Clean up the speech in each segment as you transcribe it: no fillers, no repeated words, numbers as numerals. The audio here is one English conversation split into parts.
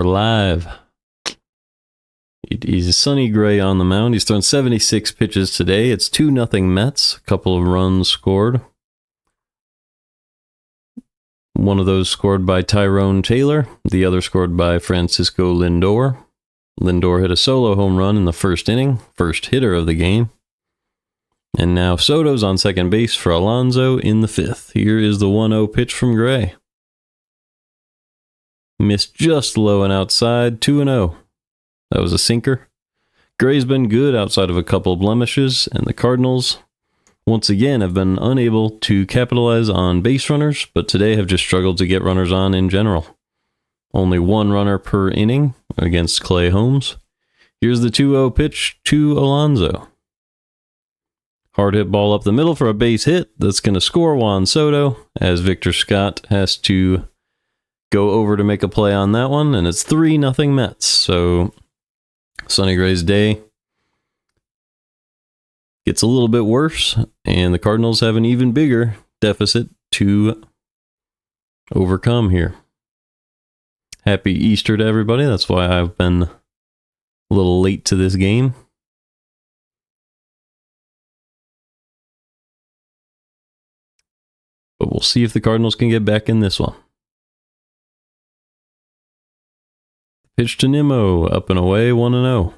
We're live. He's Sonny Gray on the mound. He's thrown 76 pitches today. It's 2-0 Mets. A couple of runs scored. One of those scored by Tyrone Taylor. The other scored by Francisco Lindor. Lindor hit a solo home run in the first inning. First hitter of the game. And now Soto's on second base for Alonso in the fifth. Here is the 1-0 pitch from Gray. Missed just low and outside, 2-0. That was a sinker. Gray's been good outside of a couple of blemishes, and the Cardinals, once again, have been unable to capitalize on base runners, but today have just struggled to get runners on in general. Only one runner per inning against Clay Holmes. Here's the 2-0 pitch to Alonso. Hard hit ball up the middle for a base hit. That's going to score Juan Soto, as Victor Scott has to go over to make a play on that one, and it's 3-0 Mets. So Sonny Gray's day gets a little bit worse, and the Cardinals have an even bigger deficit to overcome here. Happy Easter to everybody. That's why I've been a little late to this game. But we'll see if the Cardinals can get back in this one. Pitch to Nimmo, up and away, 1-0.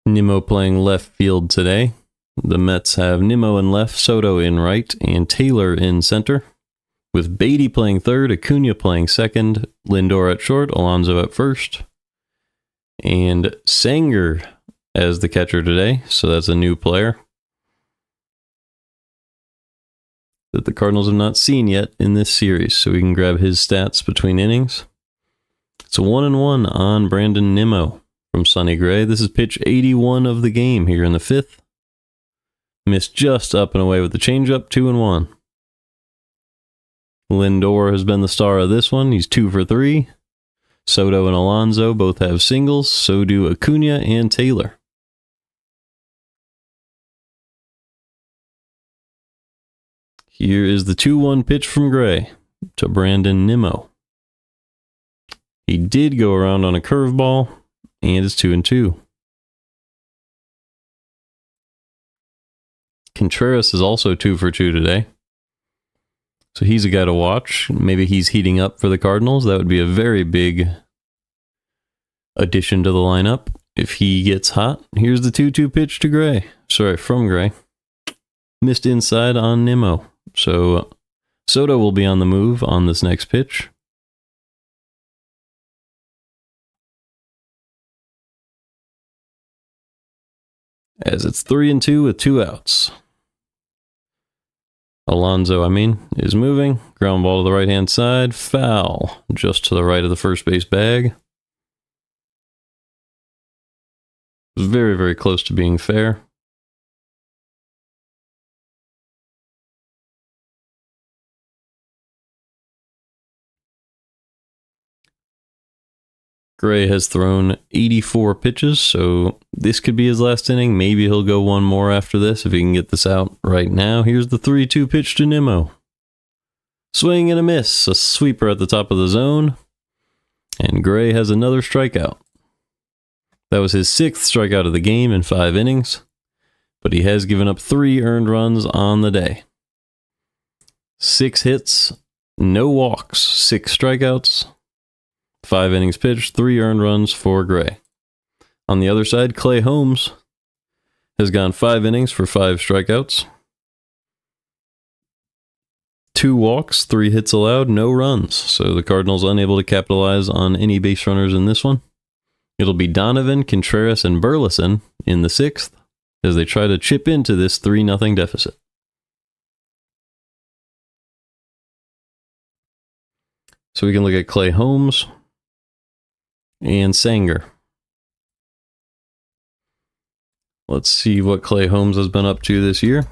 Nimmo playing left field today. The Mets have Nimmo in left, Soto in right, and Taylor in center. With Beatty playing third, Acuna playing second, Lindor at short, Alonso at first, and Sanger as the catcher today. So that's a new player that the Cardinals have not seen yet in this series, so we can grab his stats between innings. It's a 1-1 on Brandon Nimmo from Sonny Gray. This is pitch 81 of the game here in the fifth. Missed just up and away with the changeup, 2-1. Lindor has been the star of this one. He's 2 for 3. Soto and Alonso both have singles, so do Acuna and Taylor. Here is the 2-1 pitch from Gray to Brandon Nimmo. He did go around on a curveball, and it's 2-2. Contreras is also 2 for 2 today. So he's a guy to watch. Maybe he's heating up for the Cardinals. That would be a very big addition to the lineup if he gets hot. Here's the 2-2 pitch to Gray. Sorry, from Gray. Missed inside on Nimmo. So Soto will be on the move on this next pitch. As it's 3-2 with 2 outs. Alonso, is moving. Ground ball to the right-hand side. Foul. Just to the right of the first base bag. Very, very close to being fair. Gray has thrown 84 pitches, so this could be his last inning. Maybe he'll go one more after this if he can get this out right now. Here's the 3-2 pitch to Nimmo. Swing and a miss. A sweeper at the top of the zone. And Gray has another strikeout. That was his 6th strikeout of the game in 5 innings, but he has given up 3 earned runs on the day. 6 hits, no walks, 6 strikeouts. 5 innings pitched, 3 earned runs for Gray. On the other side, Clay Holmes has gone 5 innings for 5 strikeouts. 2 walks, 3 hits allowed, no runs. So the Cardinals unable to capitalize on any base runners in this one. It'll be Donovan, Contreras, and Burleson in the 6th as they try to chip into this 3-0 deficit. So we can look at Clay Holmes and Sanger. Let's see what Clay Holmes has been up to this year.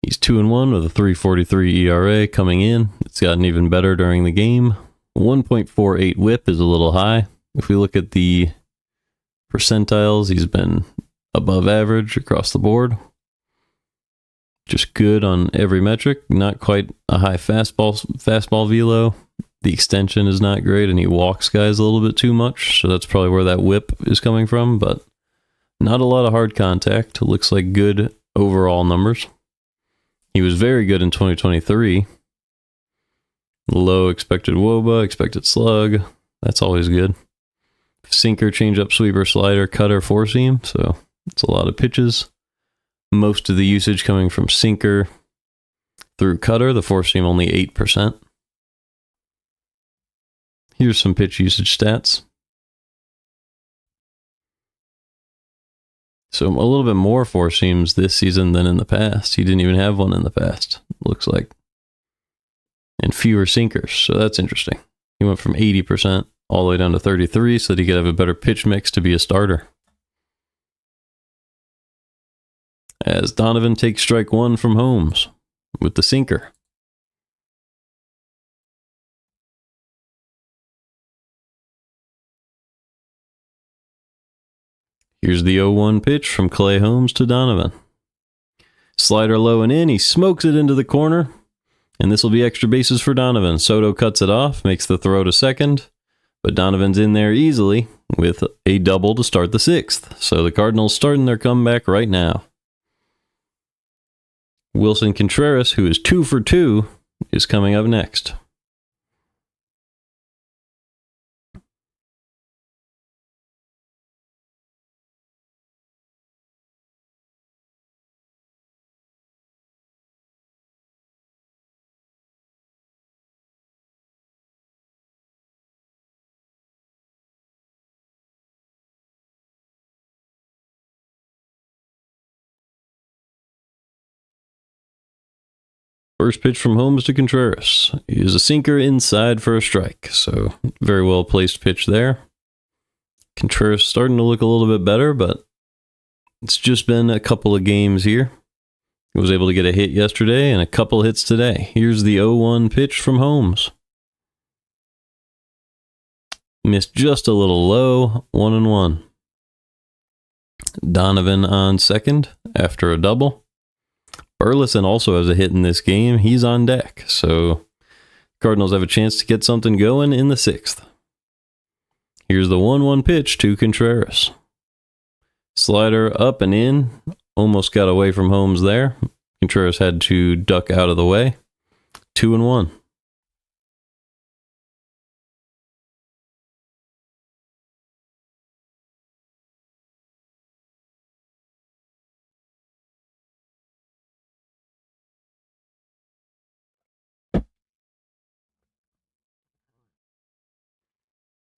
He's 2-1 with a 3.43 ERA coming in. It's gotten even better during the game. 1.48 whip is a little high. If we look at the percentiles, he's been above average across the board. Just good on every metric. Not quite a high fastball velo. The extension is not great, and he walks guys a little bit too much, so that's probably where that whip is coming from, but not a lot of hard contact. It looks like good overall numbers. He was very good in 2023. Low expected WOBA, expected slug. That's always good. Sinker, changeup, sweeper, slider, cutter, four seam. So it's a lot of pitches. Most of the usage coming from sinker through cutter. The four seam only 8%. Here's some pitch usage stats. So a little bit more four seams this season than in the past. He didn't even have one in the past, looks like. And fewer sinkers, so that's interesting. He went from 80% all the way down to 33% so that he could have a better pitch mix to be a starter. As Donovan takes strike one from Holmes with the sinker. Here's the 0-1 pitch from Clay Holmes to Donovan. Slider low and in, he smokes it into the corner, and this will be extra bases for Donovan. Soto cuts it off, makes the throw to second, but Donovan's in there easily with a double to start the sixth. So the Cardinals starting their comeback right now. Wilson Contreras, who is 2 for 2, is coming up next. First pitch from Holmes to Contreras. He is a sinker inside for a strike, so very well placed pitch there. Contreras starting to look a little bit better, but it's just been a couple of games here. He was able to get a hit yesterday and a couple hits today. Here's the 0-1 pitch from Holmes. Missed just a little low, 1-1. Donovan on second after a double. Burleson also has a hit in this game. He's on deck, so Cardinals have a chance to get something going in the sixth. Here's the 1-1 pitch to Contreras. Slider up and in. Almost got away from Holmes there. Contreras had to duck out of the way. 2-1.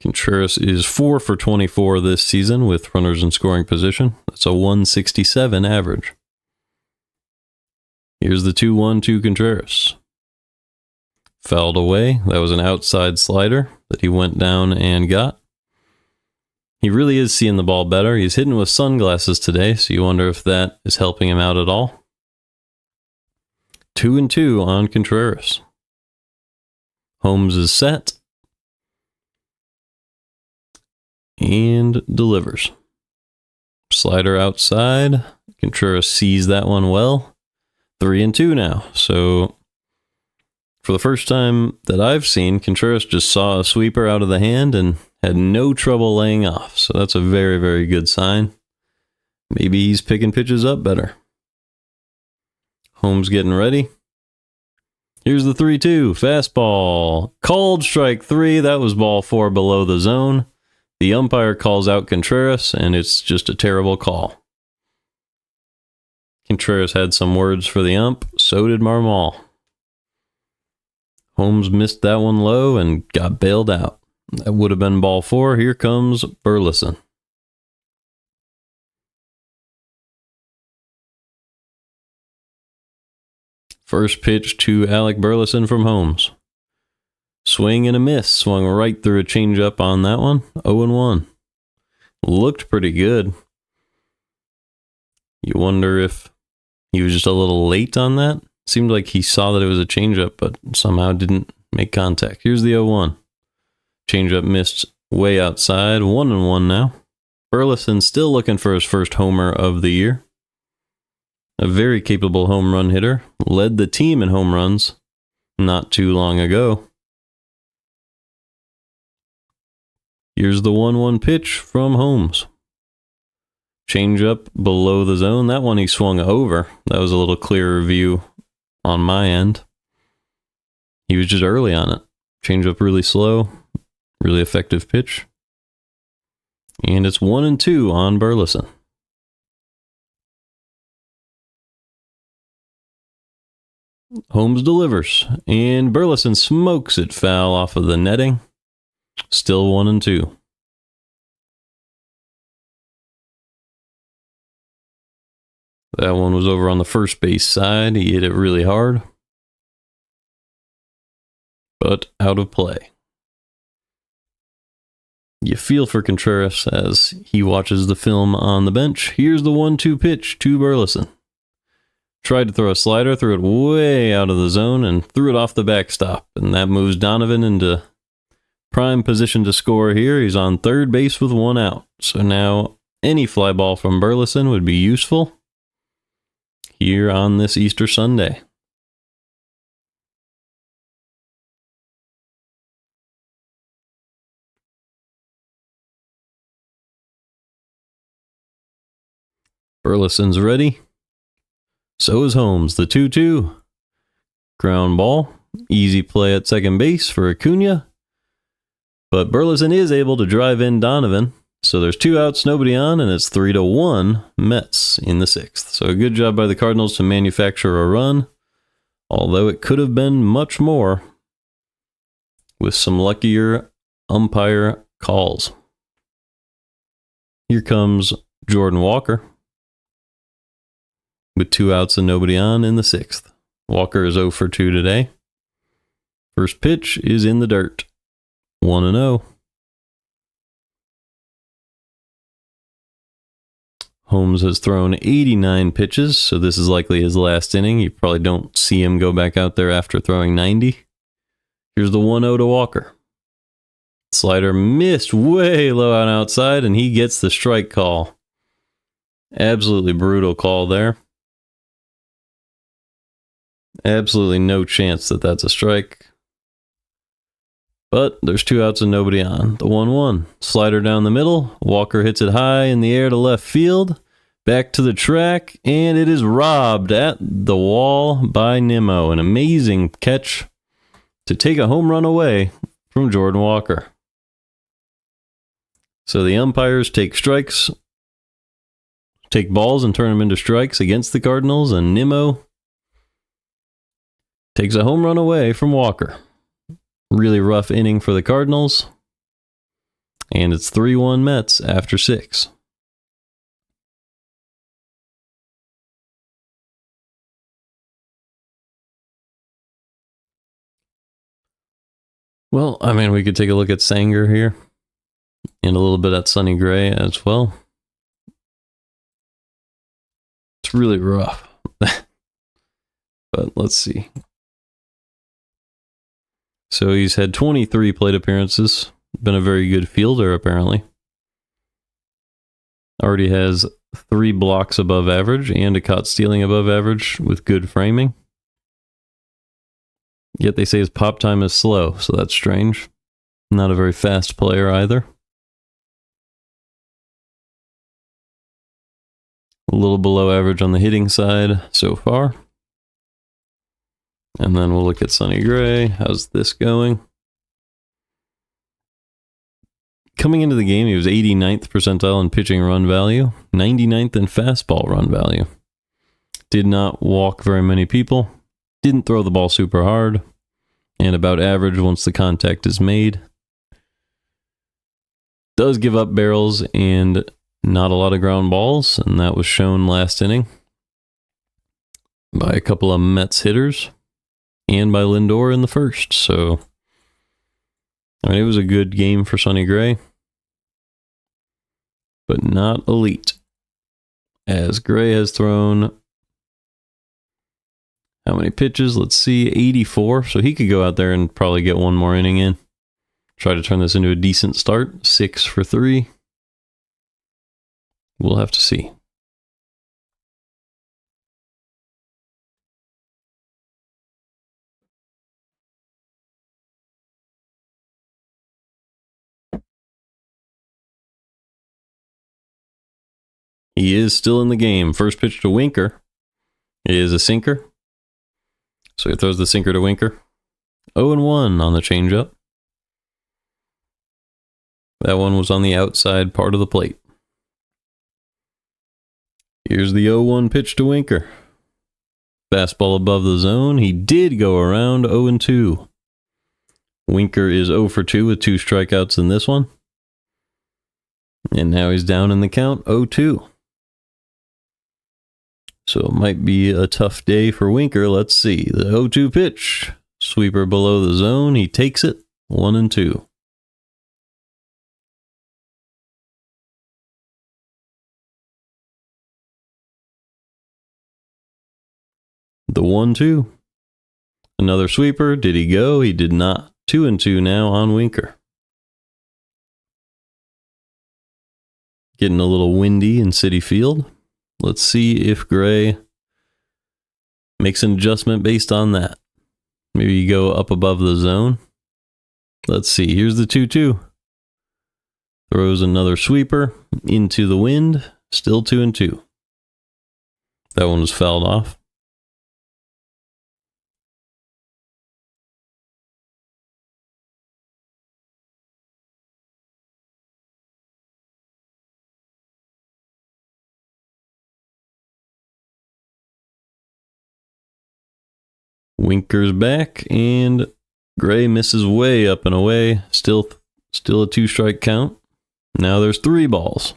Contreras is 4 for 24 this season with runners in scoring position. That's a 167 average. Here's the 2-1 to Contreras. Fouled away. That was an outside slider that he went down and got. He really is seeing the ball better. He's hitting with sunglasses today, so you wonder if that is helping him out at all. 2-2 on Contreras. Holmes is set. And delivers. Slider outside. Contreras sees that one well. 3-2 now. So for the first time that I've seen, Contreras just saw a sweeper out of the hand and had no trouble laying off. So that's a very, very good sign. Maybe he's picking pitches up better. Holmes getting ready. Here's the 3-2. Fastball. Called strike 3. That was ball 4 below the zone. The umpire calls out Contreras, and it's just a terrible call. Contreras had some words for the ump, so did Marmol. Holmes missed that one low and got bailed out. That would have been ball 4. Here comes Burleson. First pitch to Alec Burleson from Holmes. Swing and a miss. Swung right through a changeup on that one. 0-1. Looked pretty good. You wonder if he was just a little late on that. Seemed like he saw that it was a changeup, but somehow didn't make contact. Here's the 0-1. Changeup missed way outside. 1-1 now. Burleson still looking for his first homer of the year. A very capable home run hitter. Led the team in home runs not too long ago. Here's the 1-1 pitch from Holmes. Change up below the zone. That one he swung over. That was a little clearer view on my end. He was just early on it. Change up really slow. Really effective pitch. And it's 1-2 on Burleson. Holmes delivers, and Burleson smokes it foul off of the netting. Still 1-2. That one was over on the first base side. He hit it really hard, but out of play. You feel for Contreras as he watches the film on the bench. Here's the 1-2 pitch to Burleson. Tried to throw a slider, threw it way out of the zone, and threw it off the backstop. And that moves Donovan into prime position to score here. He's on third base with 1 out. So now any fly ball from Burleson would be useful here on this Easter Sunday. Burleson's ready. So is Holmes. The 2-2. Ground ball. Easy play at second base for Acuna. But Burleson is able to drive in Donovan. So there's 2 outs, nobody on, and it's 3-1 Mets in the 6th. So a good job by the Cardinals to manufacture a run, although it could have been much more with some luckier umpire calls. Here comes Jordan Walker with 2 outs and nobody on in the 6th. Walker is 0 for 2 today. First pitch is in the dirt. 1-0. Holmes has thrown 89 pitches, so this is likely his last inning. You probably don't see him go back out there after throwing 90. Here's the 1-0 to Walker. Slider missed way low on outside, and he gets the strike call. Absolutely brutal call there. Absolutely no chance that that's a strike. But there's 2 outs and nobody on. The 1-1. Slider down the middle. Walker hits it high in the air to left field. Back to the track. And it is robbed at the wall by Nimmo. An amazing catch to take a home run away from Jordan Walker. So the umpires take strikes. Take balls and turn them into strikes against the Cardinals. And Nimmo takes a home run away from Walker. Really rough inning for the Cardinals. And it's 3-1 Mets after 6. Well, I mean, we could take a look at Sanger here. And a little bit at Sonny Gray as well. It's really rough. But let's see. So he's had 23 plate appearances. Been a very good fielder, apparently. Already has 3 blocks above average and a caught stealing above average with good framing. Yet they say his pop time is slow, so that's strange. Not a very fast player either. A little below average on the hitting side so far. And then we'll look at Sonny Gray. How's this going? Coming into the game, he was 89th percentile in pitching run value, 99th in fastball run value. Did not walk very many people. Didn't throw the ball super hard. And about average once the contact is made. Does give up barrels and not a lot of ground balls. And that was shown last inning by a couple of Mets hitters. And by Lindor in the first. So, I mean, it was a good game for Sonny Gray. But not elite. As Gray has thrown, how many pitches? Let's see, 84. So he could go out there and probably get one more inning in. Try to turn this into a decent start. 6 for 3. We'll have to see. He is still in the game. First pitch to Winker is a sinker. So he throws the sinker to Winker. 0-1 on the changeup. That one was on the outside part of the plate. Here's the 0-1 pitch to Winker. Fastball above the zone. He did go around 0-2. Winker is 0 for 2 with 2 strikeouts in this one. And now he's down in the count, 0-2. So it might be a tough day for Winker. Let's see. The 0-2 pitch. Sweeper below the zone. He takes it, 1-2. The 1-2. Another sweeper. Did he go? He did not. 2-2 now on Winker. Getting a little windy in Citi Field. Let's see if Gray makes an adjustment based on that. Maybe you go up above the zone. Let's see. Here's the 2-2. Throws another sweeper into the wind. Still 2-2. That one was fouled off. Winker's back, and Gray misses way up and away. Still a 2-strike count. Now there's 3 balls.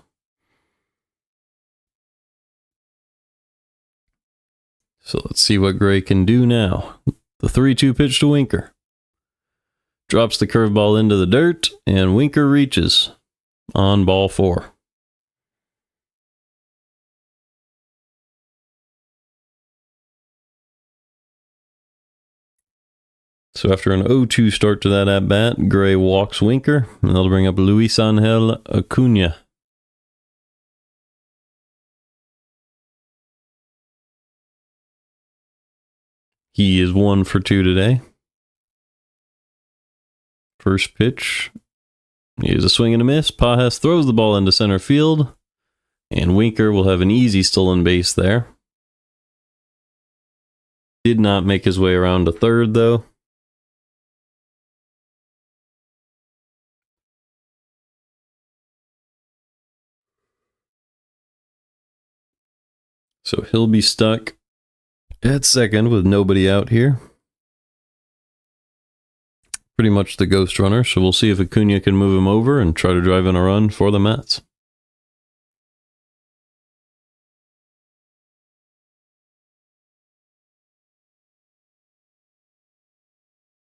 So let's see what Gray can do now. The 3-2 pitch to Winker. Drops the curveball into the dirt, and Winker reaches on ball 4. So after an 0-2 start to that at-bat, Gray walks Winker, and they'll bring up Luis Angel Acuna. He is 1 for 2 today. First pitch is a swing and a miss. Pajas throws the ball into center field, and Winker will have an easy stolen base there. Did not make his way around to third, though. So he'll be stuck at second with nobody out here. Pretty much the ghost runner, so we'll see if Acuna can move him over and try to drive in a run for the Mets.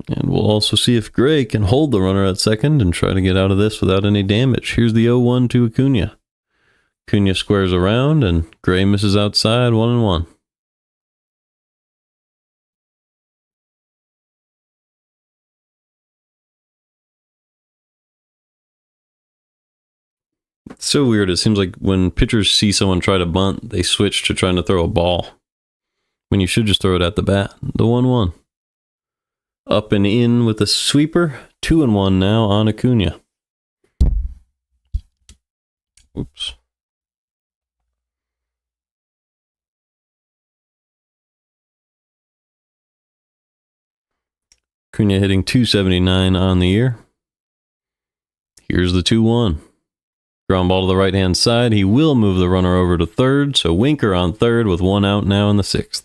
And we'll also see if Gray can hold the runner at second and try to get out of this without any damage. Here's the 0-1 to Acuna. Acuna squares around, and Gray misses outside, 1-1. It's so weird. It seems like when pitchers see someone try to bunt, they switch to trying to throw a ball, when you should just throw it at the bat. The 1-1. Up and in with a sweeper. 2-1 now on Acuna. Oops. Acuna hitting .279 on the year. Here's the 2-1. Ground ball to the right-hand side. He will move the runner over to third, so Winker on third with 1 out now in the 6th.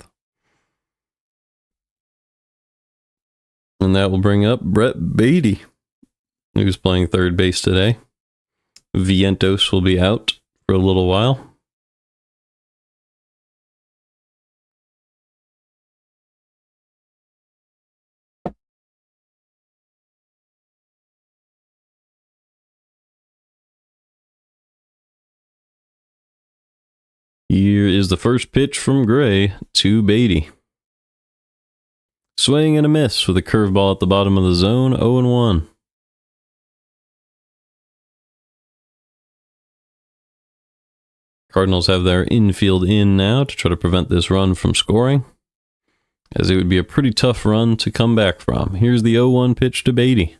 And that will bring up Brett Beatty, who's playing third base today. Vientos will be out for a little while. Here is the first pitch from Gray to Beatty. Swing and a miss with a curveball at the bottom of the zone, 0-1. Cardinals have their infield in now to try to prevent this run from scoring, as it would be a pretty tough run to come back from. Here's the 0-1 pitch to Beatty.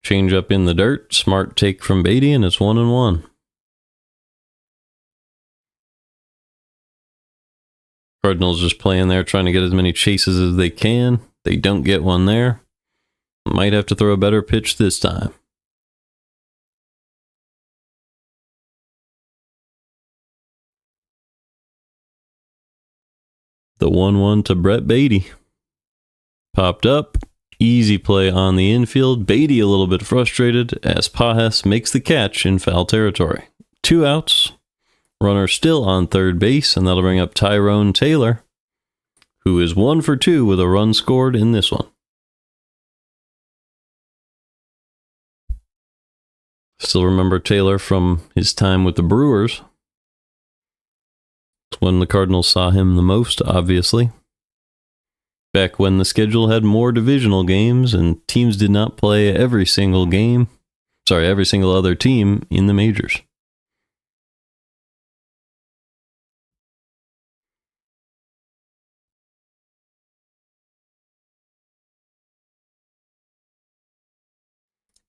Change up in the dirt. Smart take from Beatty, and it's 1-1. Cardinals just playing there, trying to get as many chases as they can. They don't get one there. Might have to throw a better pitch this time. The 1-1 to Brett Beatty. Popped up. Easy play on the infield. Beatty a little bit frustrated as Pajes makes the catch in foul territory. 2 outs. Runner still on third base, and that'll bring up Tyrone Taylor, who is 1 for 2 with a run scored in this one. Still remember Taylor from his time with the Brewers. It's when the Cardinals saw him the most, obviously. Back when the schedule had more divisional games and teams did not play every single other team in the majors.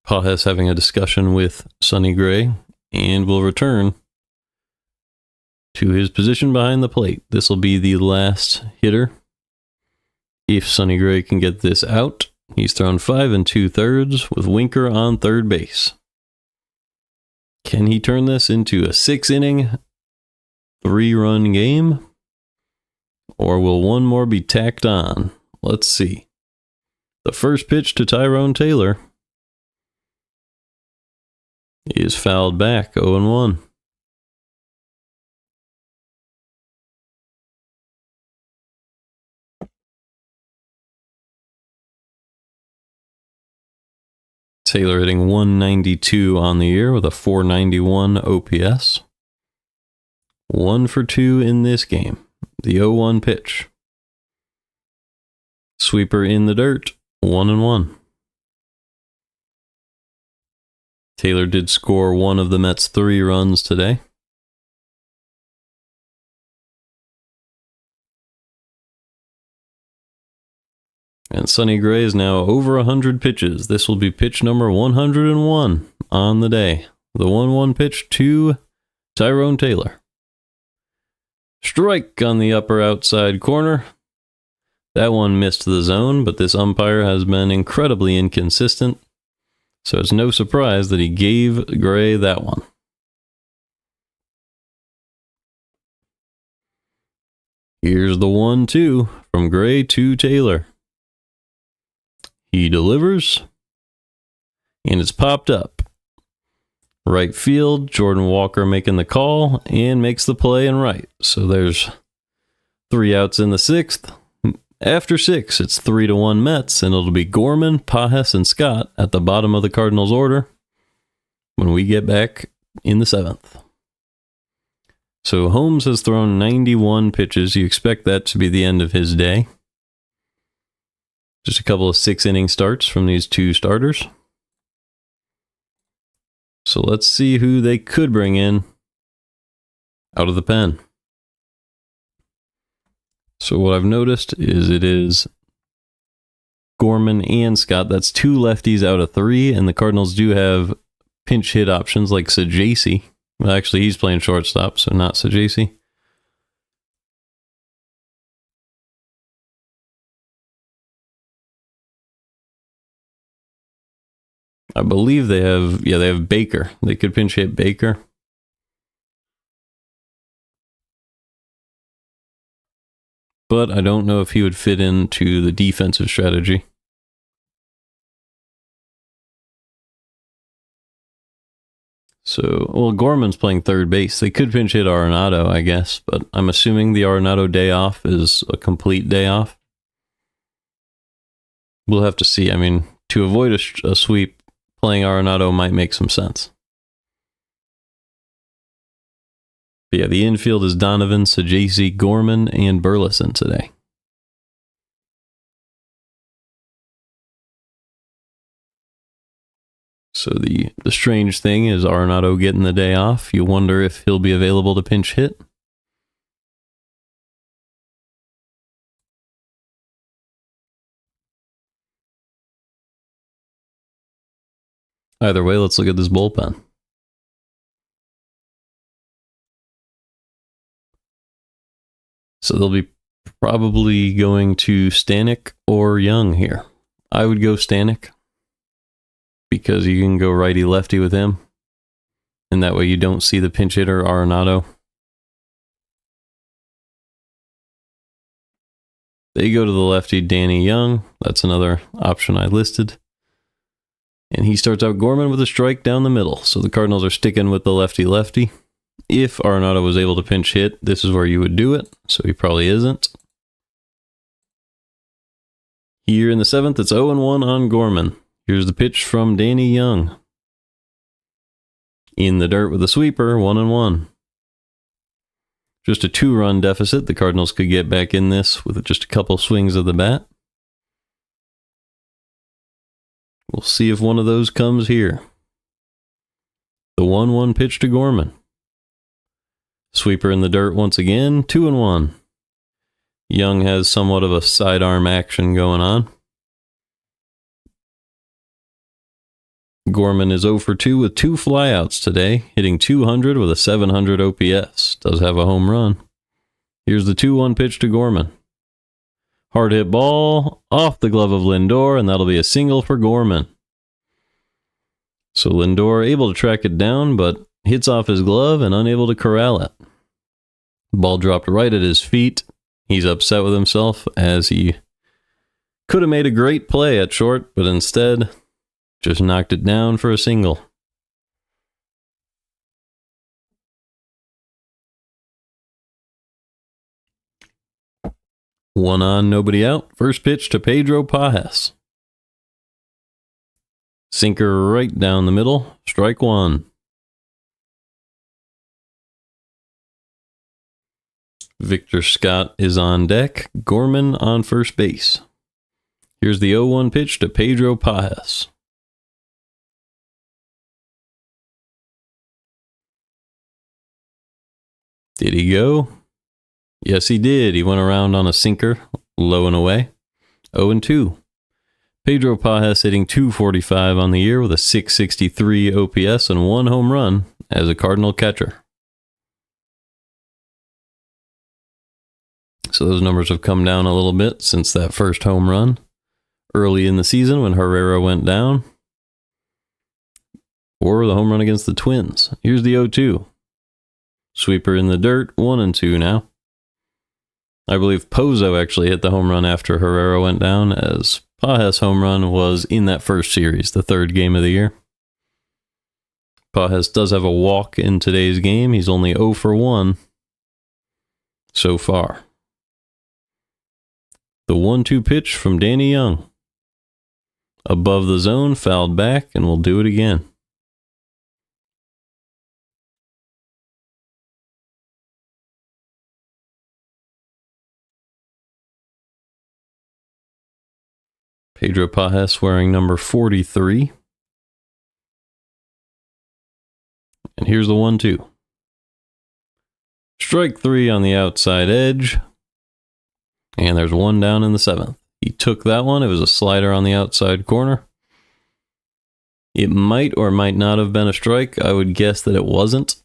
Pajes having a discussion with Sonny Gray, and will return to his position behind the plate. This will be the last hitter. If Sonny Gray can get this out, he's thrown 5 2/3 with Winker on third base. Can he turn this into a 6-inning, 3-run game? Or will one more be tacked on? Let's see. The first pitch to Tyrone Taylor is fouled back, 0-1. Taylor hitting 192 on the year with a 491 OPS. 1 for 2 in this game. The 0-1 pitch. Sweeper in the dirt, 1-1. Taylor did score one of the Mets' 3 runs today. And Sonny Gray is now over 100 pitches. This will be pitch number 101 on the day. The 1-1 pitch to Tyrone Taylor. Strike on the upper outside corner. That one missed the zone, but this umpire has been incredibly inconsistent. So it's no surprise that he gave Gray that one. Here's the 1-2 from Gray to Taylor. He delivers, and it's popped up. Right field, Jordan Walker making the call and makes the play in right. So there's 3 outs in the 6th. After 6, it's 3-1 Mets, and it'll be Gorman, Pajes, and Scott at the bottom of the Cardinals' order when we get back in the 7th. So Holmes has thrown 91 pitches. You expect that to be the end of his day. Just a couple of 6-inning starts from these 2 starters. So let's see who they could bring in out of the pen. So what I've noticed is it is Gorman and Scott. That's 2 lefties out of 3, and the Cardinals do have pinch hit options like Sajasi. Well, actually, he's playing shortstop, so not Sajasi. I believe they have Baker. They could pinch hit Baker. But I don't know if he would fit into the defensive strategy. So, well, Gorman's playing third base. They could pinch hit Arenado, I guess, but I'm assuming the Arenado day off is a complete day off. We'll have to see. I mean, to avoid a sweep, playing Arenado might make some sense. But yeah, the infield is Donovan, Sajasi, Gorman, and Burleson today. So the strange thing is Arenado getting the day off. You wonder if he'll be available to pinch hit. Either way, let's look at this bullpen. So they'll be probably going to Stanek or Young here. I would go Stanek because you can go righty-lefty with him. And that way you don't see the pinch hitter Arenado. They go to the lefty Danny Young. That's another option I listed. And he starts out Gorman with a strike down the middle. So the Cardinals are sticking with the lefty-lefty. If Arenado was able to pinch hit, this is where you would do it. So he probably isn't. Here in the 7th, it's 0-1 on Gorman. Here's the pitch from Danny Young. In the dirt with a sweeper, 1-1. Just a 2-run deficit. The Cardinals could get back in this with just a couple swings of the bat. We'll see if one of those comes here. The 1-1 pitch to Gorman. Sweeper in the dirt once again, 2-1. Young has somewhat of a sidearm action going on. Gorman is 0 for 2 with 2 flyouts today, hitting 200 with a 700 OPS. Does have a home run. Here's the 2-1 pitch to Gorman. Hard hit ball off the glove of Lindor, and that'll be a single for Gorman. So Lindor able to track it down, but hits off his glove and unable to corral it. Ball dropped right at his feet. He's upset with himself as he could have made a great play at short, but instead just knocked it down for a single. One on, nobody out. First pitch to Pedro Pajes. Sinker right down the middle. Strike one. Victor Scott is on deck. Gorman on first base. Here's the 0-1 pitch to Pedro Pajes. Did he go? Yes, he did. He went around on a sinker, low and away. 0-2. Pedro Pajes hitting .245 on the year with a .663 OPS and 1 home run as a Cardinal catcher. So those numbers have come down a little bit since that first home run early in the season when Herrera went down, or the home run against the Twins. Here's the 0-2. Sweeper in the dirt, 1-2 now. I believe Pozo actually hit the home run after Herrera went down, as Pajes' home run was in that first series, the 3rd game of the year. Pajes does have a walk in today's game. He's only 0 for 1 so far. The 1-2 pitch from Danny Young. Above the zone, fouled back, and we'll do it again. Pedro Pajes wearing number 43. And here's the 1-2. Strike 3 on the outside edge. And there's one down in the 7th. He took that one. It was a slider on the outside corner. It might or might not have been a strike. I would guess that it wasn't,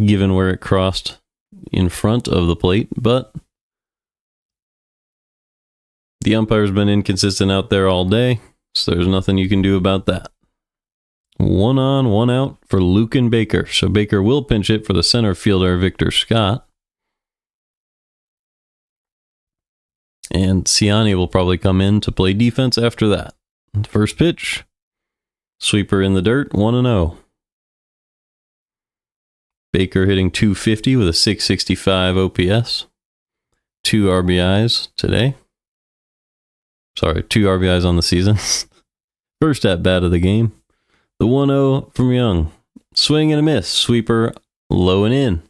given where it crossed in front of the plate, but the umpire's been inconsistent out there all day, so there's nothing you can do about that. 1 on, 1 out for Luken Baker. So Baker will pinch it for the center fielder, Victor Scott. And Ciani will probably come in to play defense after that. First pitch. Sweeper in the dirt, 1-0. Baker hitting .250 with a .665 OPS. 2 RBIs today. Sorry, 2 RBIs on the season. First at bat of the game. The 1-0 from Young. Swing and a miss. Sweeper low and in.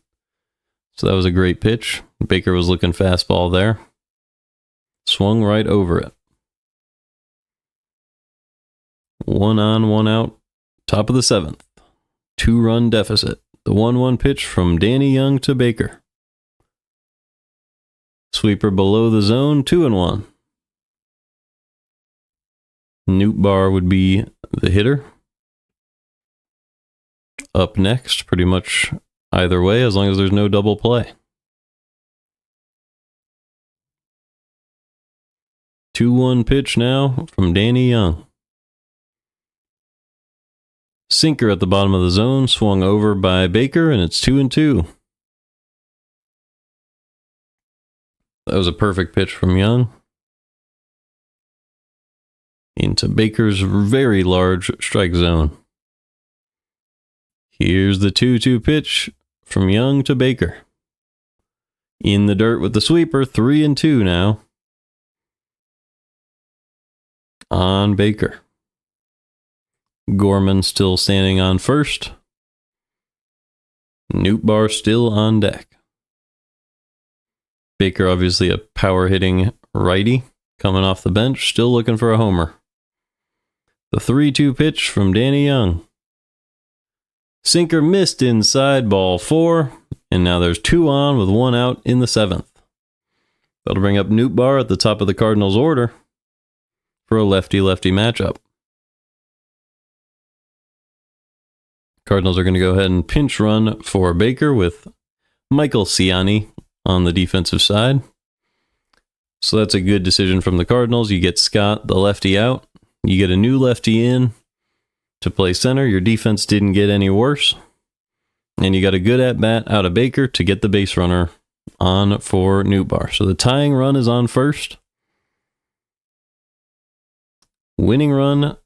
So that was a great pitch. Baker was looking fastball there. Swung right over it. 1 on, 1 out Top of the 7th. 2-run deficit. The 1-1 pitch from Danny Young to Baker. Sweeper below the zone, 2-1. Nootbaar would be the hitter. Up next, pretty much either way, as long as there's no double play. 2-1 pitch now from Danny Young. Sinker at the bottom of the zone, swung over by Baker, and it's 2-2. That was a perfect pitch from Young. Into Baker's very large strike zone. Here's the 2-2 pitch from Young to Baker. In the dirt with the sweeper, 3-2 now. On Baker. Gorman still standing on first. Nootbaar still on deck. Baker obviously a power hitting righty coming off the bench, still looking for a homer. The 3-2 pitch from Danny Young. Sinker missed inside, ball 4, and now there's 2 on with 1 out in the 7th. That'll bring up Nootbaar at the top of the Cardinals order for a lefty-lefty matchup. Cardinals are going to go ahead and pinch run for Baker with Michael Ciani on the defensive side. So that's a good decision from the Cardinals. You get Scott, the lefty, out. You get a new lefty in to play center. Your defense didn't get any worse. And you got a good at-bat out of Baker to get the base runner on for Nootbaar. So the tying run is on first. Winning run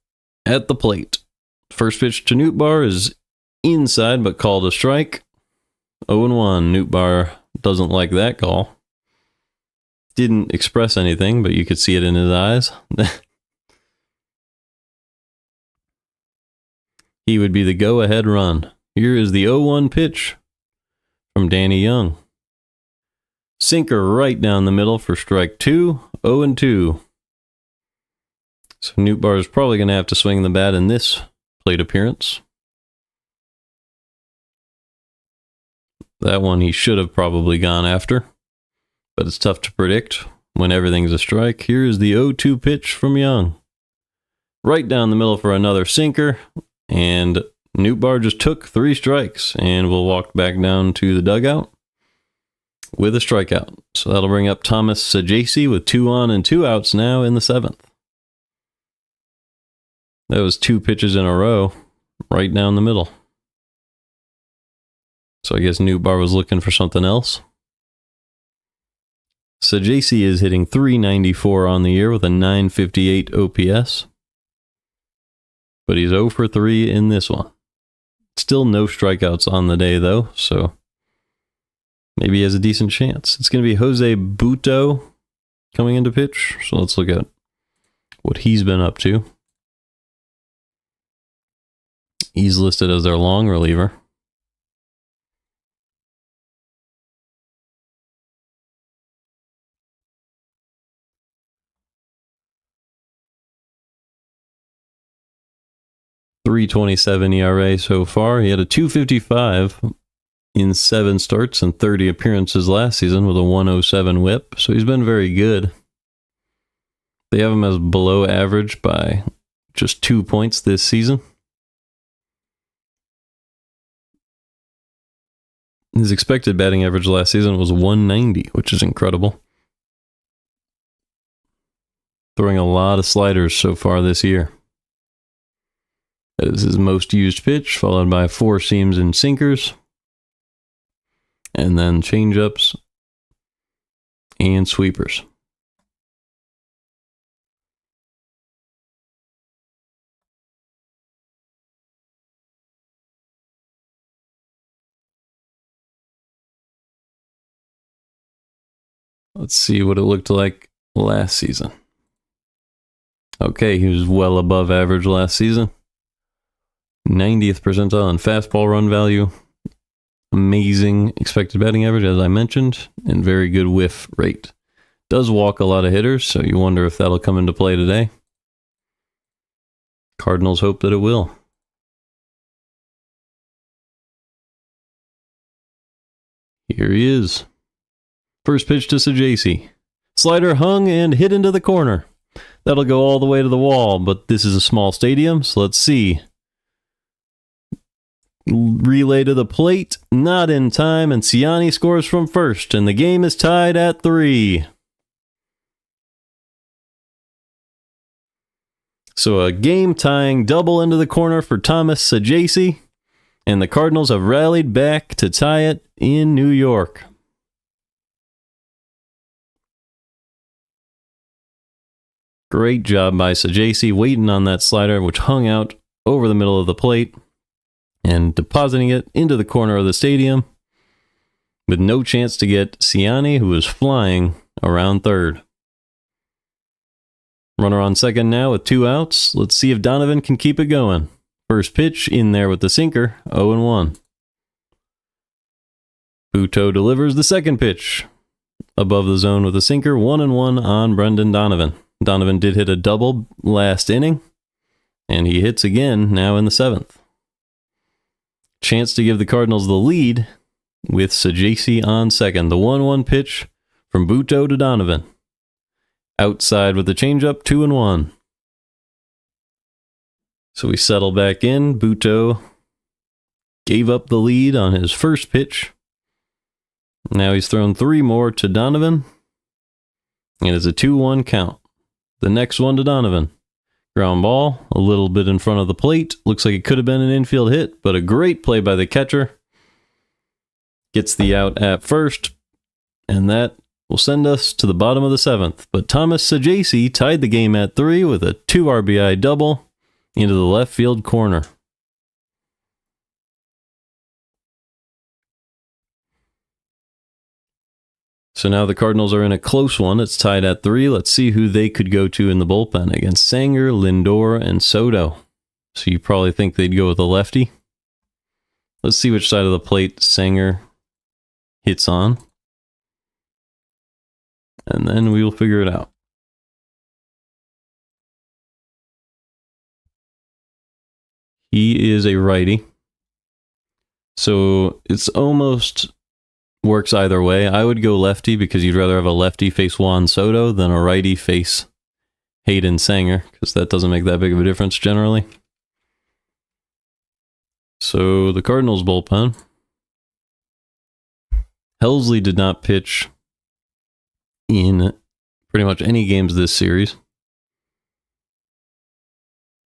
at the plate. First pitch to Nootbaar is inside, but called a strike. 0-1. Nootbaar doesn't like that call. Didn't express anything, but you could see it in his eyes. He would be the go-ahead run. Here is the 0-1 pitch from Danny Young. Sinker right down the middle for strike 2. 0-2. So Nootbaar is probably going to have to swing the bat in this plate appearance. That one he should have probably gone after, but it's tough to predict when everything's a strike. Here is the 0-2 pitch from Young. Right down the middle for another sinker, and Nootbaar just took 3 strikes and will walk back down to the dugout with a strikeout. So that'll bring up Thomas Sajasi with 2 on and 2 outs now in the 7th. That was 2 pitches in a row, right down the middle. So I guess Nootbaar was looking for something else. Sajasi is hitting .394 on the year with a .958 OPS. But he's 0 for 3 in this one. Still no strikeouts on the day, though, so maybe he has a decent chance. It's going to be Jose Buto coming into pitch, so let's look at what he's been up to. He's listed as their long reliever. .327 ERA so far. He had a .255 in 7 starts and 30 appearances last season with a .107 whip, so he's been very good. They have him as below average by just 2 points this season. His expected batting average last season was .190, which is incredible. Throwing a lot of sliders so far this year. That is his most used pitch, followed by 4 seams and sinkers, and then changeups and sweepers. Let's see what it looked like last season. Okay, he was well above average last season. 90th percentile in fastball run value. Amazing expected batting average, as I mentioned, and very good whiff rate. Does walk a lot of hitters, so you wonder if that'll come into play today. Cardinals hope that it will. Here he is. First pitch to Sajasi. Slider hung and hit into the corner. That'll go all the way to the wall, but this is a small stadium, so let's see. Relay to the plate, not in time, and Sonny scores from first, and the game is tied at 3. So a game-tying double into the corner for Thomas Sajasi, and the Cardinals have rallied back to tie it in New York. Great job by Sajasi, waiting on that slider, which hung out over the middle of the plate, and depositing it into the corner of the stadium, with no chance to get Sonny, who is flying around third. Runner on second now with 2 outs. Let's see if Donovan can keep it going. First pitch in there with the sinker, 0-1. Butto delivers the second pitch. Above the zone with a sinker, 1-1 on Brendan Donovan. Donovan did hit a double last inning, and he hits again now in the 7th. Chance to give the Cardinals the lead with Sajasi on second. The 1-1 pitch from Butto to Donovan. Outside with the changeup, 2-1. So we settle back in. Butto gave up the lead on his first pitch. Now he's thrown 3 more to Donovan, and it's a 2-1 count. The next one to Donovan. Ground ball, a little bit in front of the plate. Looks like it could have been an infield hit, but a great play by the catcher. Gets the out at first, and that will send us to the bottom of the 7th. But Thomas Sajasi tied the game at 3 with a 2 RBI double into the left field corner. So now the Cardinals are in a close one. It's tied at 3. Let's see who they could go to in the bullpen against Sanger, Lindor, and Soto. So you probably think they'd go with a lefty. Let's see which side of the plate Sanger hits on, and then we will figure it out. He is a righty, so it's almost works either way. I would go lefty because you'd rather have a lefty face Juan Soto than a righty face Hayden Sanger, because that doesn't make that big of a difference generally. So the Cardinals bullpen. Helsley did not pitch in pretty much any games this series,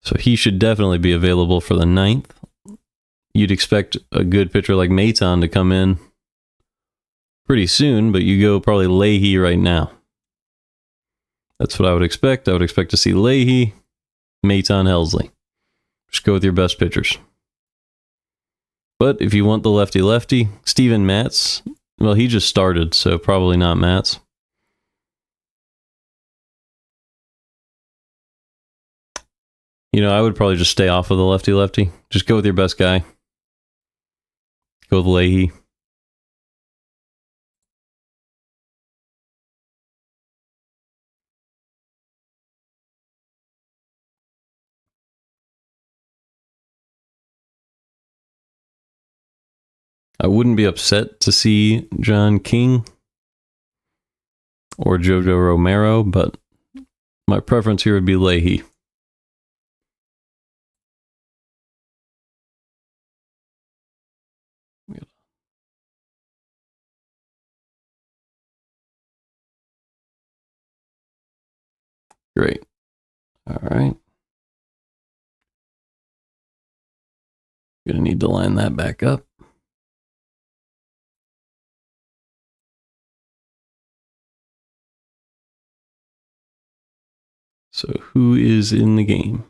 so he should definitely be available for the 9th. You'd expect a good pitcher like Maton to come in pretty soon, but you go probably Leahy right now. That's what I would expect. I would expect to see Leahy, Maton, Helsley. Just go with your best pitchers. But if you want the lefty-lefty, Steven Matz, well, he just started, so probably not Matz. You know, I would probably just stay off of the lefty-lefty. Just go with your best guy. Go with Leahy. I wouldn't be upset to see John King or Jojo Romero, but my preference here would be Leahy. Great. All right. Gonna need to line that back up. So who is in the game?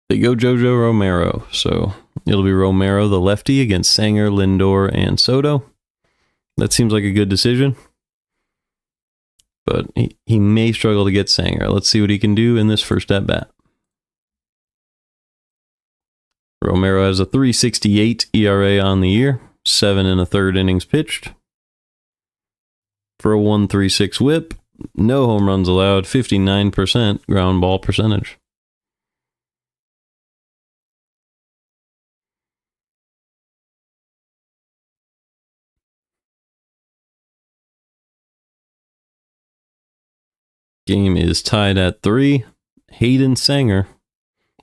They go Jojo Romero, so it'll be Romero, the lefty, against Sanger, Lindor, and Soto. That seems like a good decision, but he may struggle to get Sanger. Let's see what he can do in this first at-bat. Romero has a 3.68 ERA on the year, 7 1/3 innings pitched, for a 1.36 whip. No home runs allowed, 59% ground ball percentage. game is tied at 3. Hayden Sanger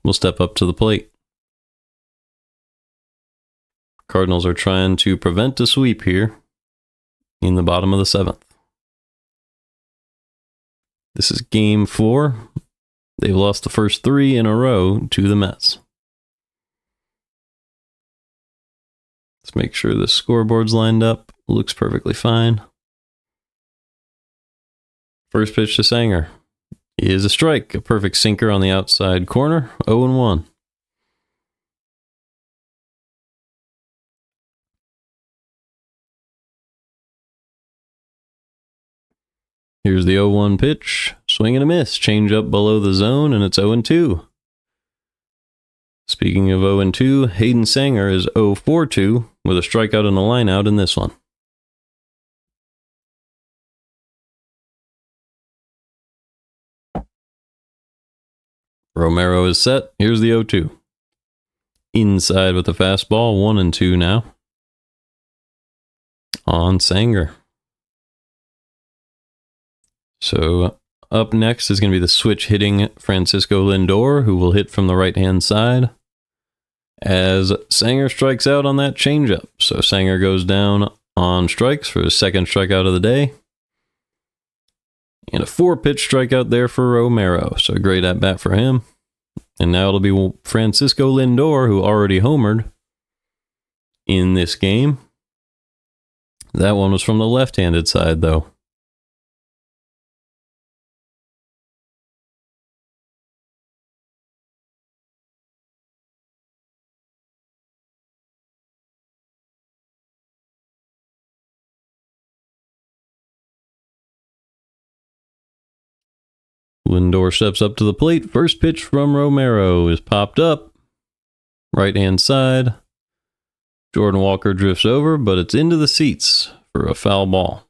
will step up to the plate. Cardinals are trying to prevent a sweep here in the bottom of the 7th. This is game 4. They've lost the first 3 in a row to the Mets. Let's make sure the scoreboard's lined up. Looks perfectly fine. First pitch to Sanger is a strike. A perfect sinker on the outside corner. 0-1. Here's the 0-1 pitch. Swing and a miss. Change up below the zone, and it's 0-2. Speaking of 0-2, Hayden Sanger is 0-4-2 with a strikeout and a lineout in this one. Romero is set. Here's the 0-2. Inside with the fastball. 1-2 now. On Sanger. So up next is going to be the switch hitting Francisco Lindor, who will hit from the right-hand side as Sanger strikes out on that changeup. So Sanger goes down on strikes for his second strikeout of the day. And a 4-pitch strikeout there for Romero. So great at-bat for him. And now it'll be Francisco Lindor, who already homered in this game. That one was from the left-handed side, though. Lindor steps up to the plate. First pitch from Romero is popped up. Right-hand side. Jordan Walker drifts over, but it's into the seats for a foul ball.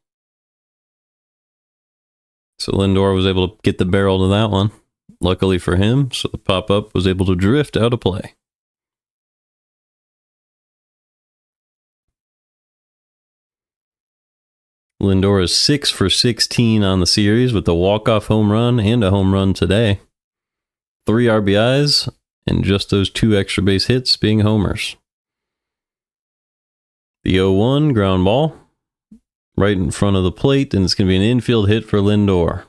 So Lindor was able to get the barrel to that one. Luckily for him, so the pop-up was able to drift out of play. Lindor is 6 for 16 on the series with a walk-off home run and a home run today. 3 RBIs and just those 2 extra base hits being homers. The 0-1 ground ball right in front of the plate, and it's going to be an infield hit for Lindor.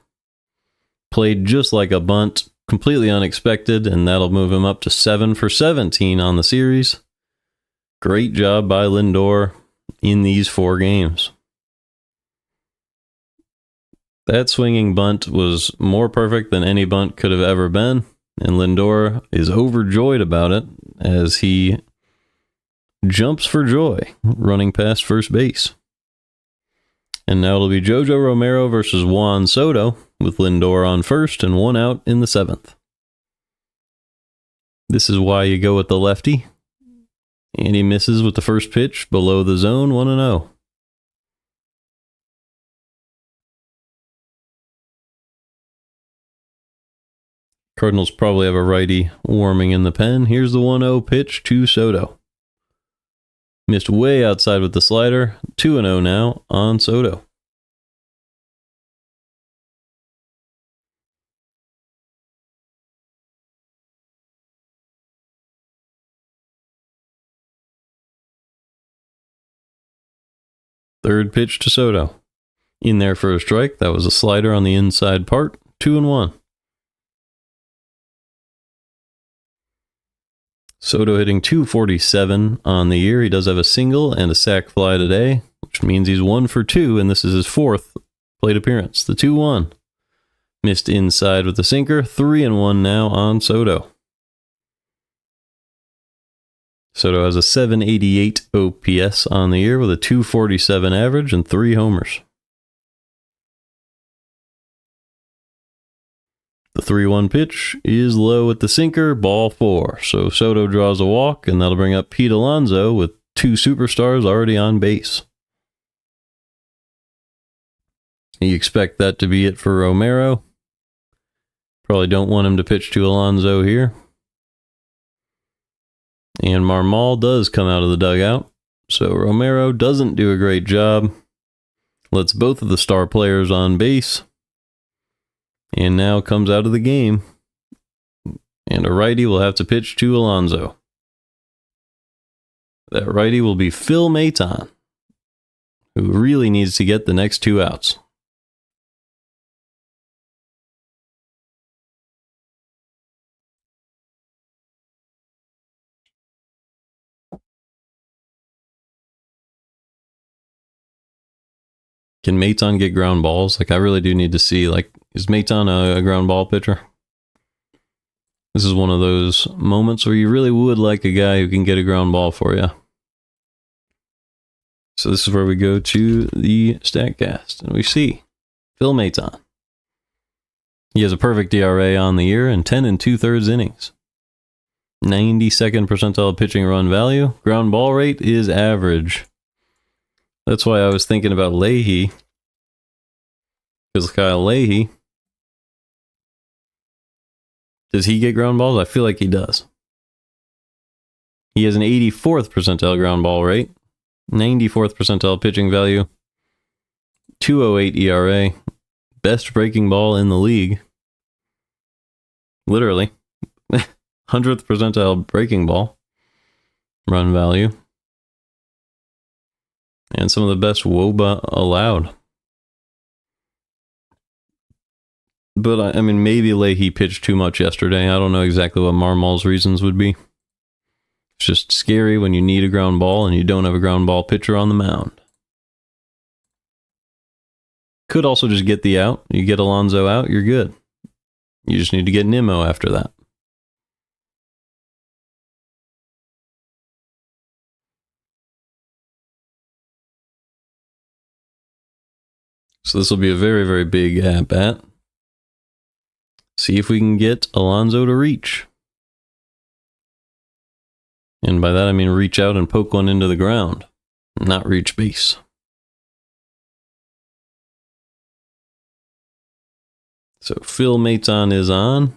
Played just like a bunt, completely unexpected, and that'll move him up to 7 for 17 on the series. Great job by Lindor in these 4 games. That swinging bunt was more perfect than any bunt could have ever been, and Lindor is overjoyed about it as he jumps for joy running past first base. And now it'll be Jojo Romero versus Juan Soto with Lindor on first and 1 out in the 7th. This is why you go with the lefty. And he misses with the first pitch below the zone, 1-0. Cardinals probably have a righty warming in the pen. Here's the 1-0 pitch to Soto. Missed way outside with the slider. 2-0 now on Soto. Third pitch to Soto. In there for a strike. That was a slider on the inside part. 2-1. Soto hitting .247 on the year. He does have a single and a sac fly today, which means he's 1 for 2, and this is his 4th plate appearance. The 2-1. Missed inside with the sinker. 3-1 now on Soto. Soto has a .788 OPS on the year with a .247 average and 3 homers. The 3-1 pitch is low at the sinker, ball 4. So Soto draws a walk, and that'll bring up Pete Alonso with 2 superstars already on base. You expect that to be it for Romero. Probably don't want him to pitch to Alonso here. And Marmol does come out of the dugout. So Romero doesn't do a great job. Lets both of the star players on base. And now comes out of the game. And a righty will have to pitch to Alonso. That righty will be Phil Maton, who really needs to get the next 2 outs. Can Maton get ground balls? Like, I really do need to see, like, is Maton a ground ball pitcher? This is one of those moments where you really would like a guy who can get a ground ball for you. So this is where we go to the StatCast, and we see Phil Maton. He has a perfect ERA on the year and 10 2/3 innings. 92nd percentile pitching run value. Ground ball rate is average. That's why I was thinking about Leahy. Because Kyle Leahy, does he get ground balls? I feel like he does. He has an 84th percentile ground ball rate, 94th percentile pitching value, 2.08 ERA, best breaking ball in the league. Literally. 100th percentile breaking ball run value. And some of the best WOBA allowed. But, I mean, maybe Leahy pitched too much yesterday. I don't know exactly what Marmol's reasons would be. It's just scary when you need a ground ball and you don't have a ground ball pitcher on the mound. Could also just get the out. You get Alonso out, you're good. You just need to get Nimmo after that. So this will be a very, very big at-bat. See if we can get Alonso to reach. And by that I mean reach out and poke one into the ground, not reach base. So Phil Maton is on.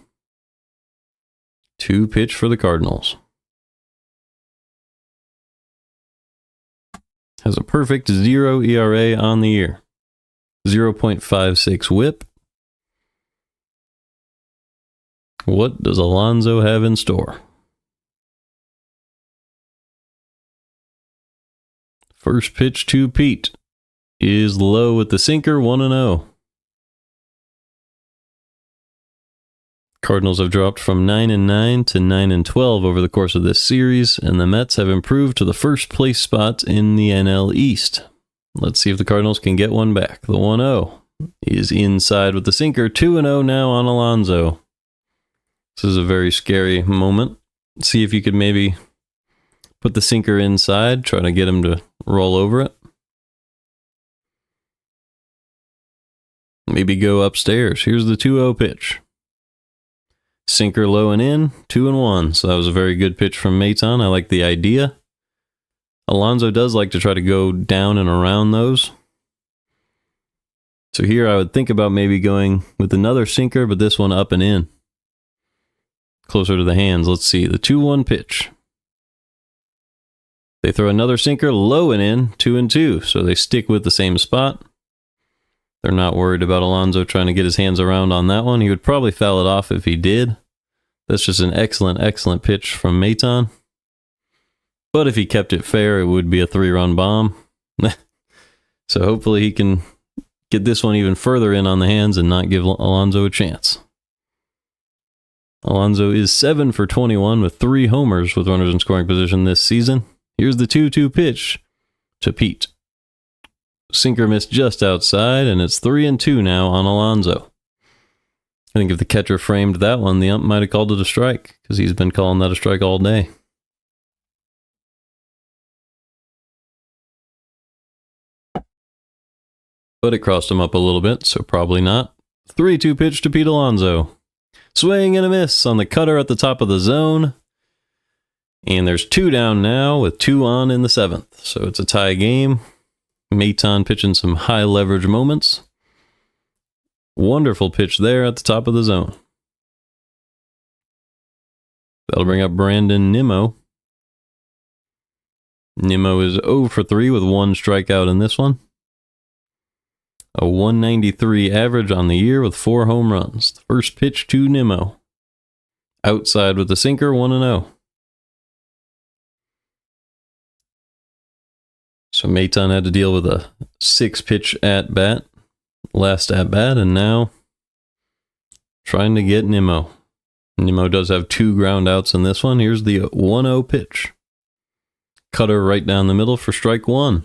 2 pitch for the Cardinals. Has a perfect 0 ERA on the year. 0.56 whip. What does Alonso have in store? First pitch to Pete is low with the sinker, 1-0. Cardinals have dropped from 9-9 to 9-12 over the course of this series, and the Mets have improved to the first place spot in the NL East. Let's see if the Cardinals can get one back. The 1-0 is inside with the sinker, 2-0 now on Alonso. This is a very scary moment. See if you could maybe put the sinker inside, try to get him to roll over it. Maybe go upstairs. Here's the 2-0 pitch. Sinker low and in, 2-1. So that was a very good pitch from Maton. I like the idea. Alonso does like to try to go down and around those. So here I would think about maybe going with another sinker, but this one up and in. Closer to the hands. Let's see. The 2-1 pitch. They throw another sinker low and in, 2-2. So they stick with the same spot. They're not worried about Alonso trying to get his hands around on that one. He would probably foul it off if he did. That's just an excellent, excellent pitch from Maton. But if he kept it fair, it would be a 3-run bomb. So hopefully he can get this one even further in on the hands and not give Alonso a chance. Alonso is 7 for 21 with 3 homers with runners in scoring position this season. Here's the 2-2 pitch to Pete. Sinker missed just outside, and it's 3-2 now on Alonso. I think if the catcher framed that one, the ump might have called it a strike, because he's been calling that a strike all day. But it crossed him up a little bit, so probably not. 3-2 pitch to Pete Alonso. Swing and a miss on the cutter at the top of the zone. And there's 2 down now with 2 on in the 7th. So it's a tie game. Maton pitching some high leverage moments. Wonderful pitch there at the top of the zone. That'll bring up Brandon Nimmo. Nimmo is 0 for 3 with 1 strikeout in this one. A 193 average on the year with 4 home runs. The first pitch to Nimmo. Outside with the sinker, 1-0. So Maton had to deal with a 6-pitch at-bat. Last at-bat, and now trying to get Nimmo. Nimmo does have 2 ground outs in this one. Here's the 1-0 pitch. Cutter right down the middle for strike 1.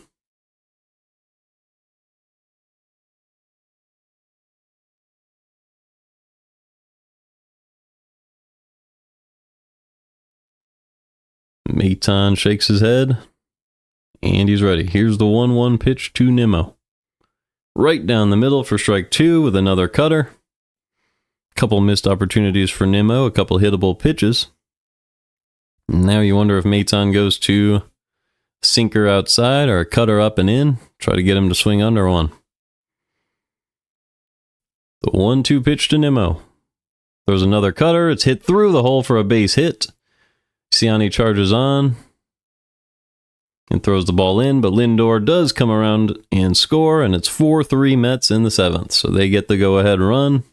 Maton shakes his head, and he's ready. Here's the 1-1 pitch to Nimmo. Right down the middle for strike 2 with another cutter. Couple missed opportunities for Nimmo, a couple hittable pitches. Now you wonder if Maton goes to sinker outside or a cutter up and in. Try to get him to swing under one. The 1-2 pitch to Nimmo. There's another cutter. It's hit through the hole for a base hit. Sonny charges on and throws the ball in, but Lindor does come around and score, and it's 4-3 Mets in the 7th. So they get the go-ahead run,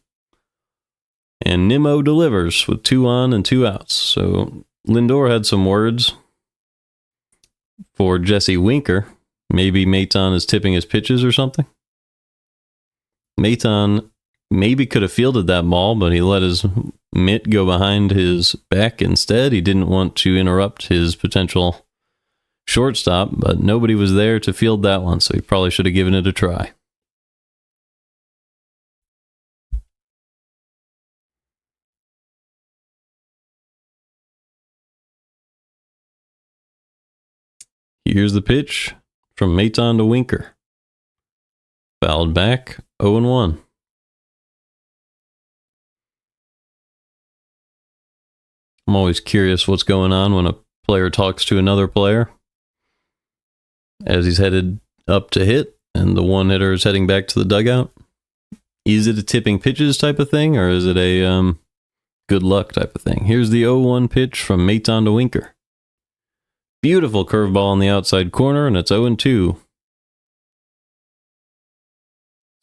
and Nimmo delivers with 2 on and 2 outs. So Lindor had some words for Jesse Winker. Maybe Maton is tipping his pitches or something. Maton maybe could have fielded that ball, but he let his mitt go behind his back instead. He didn't want to interrupt his potential shortstop, but nobody was there to field that one, so he probably should have given it a try. Here's the pitch from Maton to Winker. Fouled back, 0-1. I'm always curious what's going on when a player talks to another player as he's headed up to hit and the one hitter is heading back to the dugout. Is it a tipping pitches type of thing, or is it a good luck type of thing? Here's the 0-1 pitch from Maton to Winker. Beautiful curveball on the outside corner, and it's 0-2.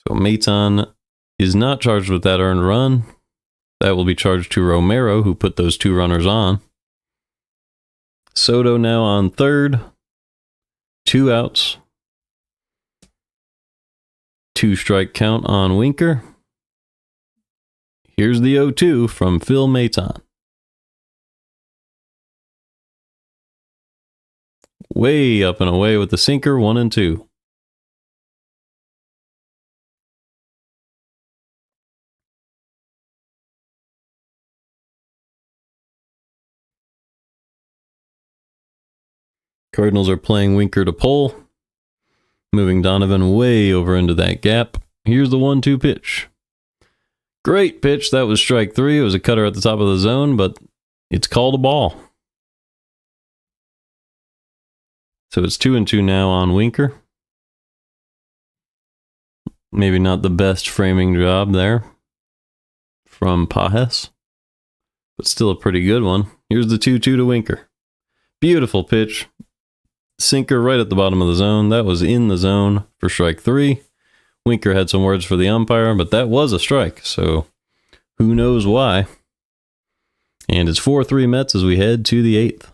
So Maton is not charged with that earned run. That will be charged to Romero, who put those 2 runners on. Soto now on third. 2 outs. 2-strike count on Winker. Here's the 0-2 from Phil Maton. Way up and away with the sinker, 1-2. Cardinals are playing Winker to pull, moving Donovan way over into that gap. Here's the 1-2 pitch. Great pitch. That was strike 3. It was a cutter at the top of the zone, but it's called a ball. So it's 2-2 now on Winker. Maybe not the best framing job there from Pajes, but still a pretty good one. Here's the 2-2 to Winker. Beautiful pitch. Sinker right at the bottom of the zone. That was in the zone for strike 3. Winker had some words for the umpire, but that was a strike, so who knows why. And it's 4-3 Mets as we head to the 8th.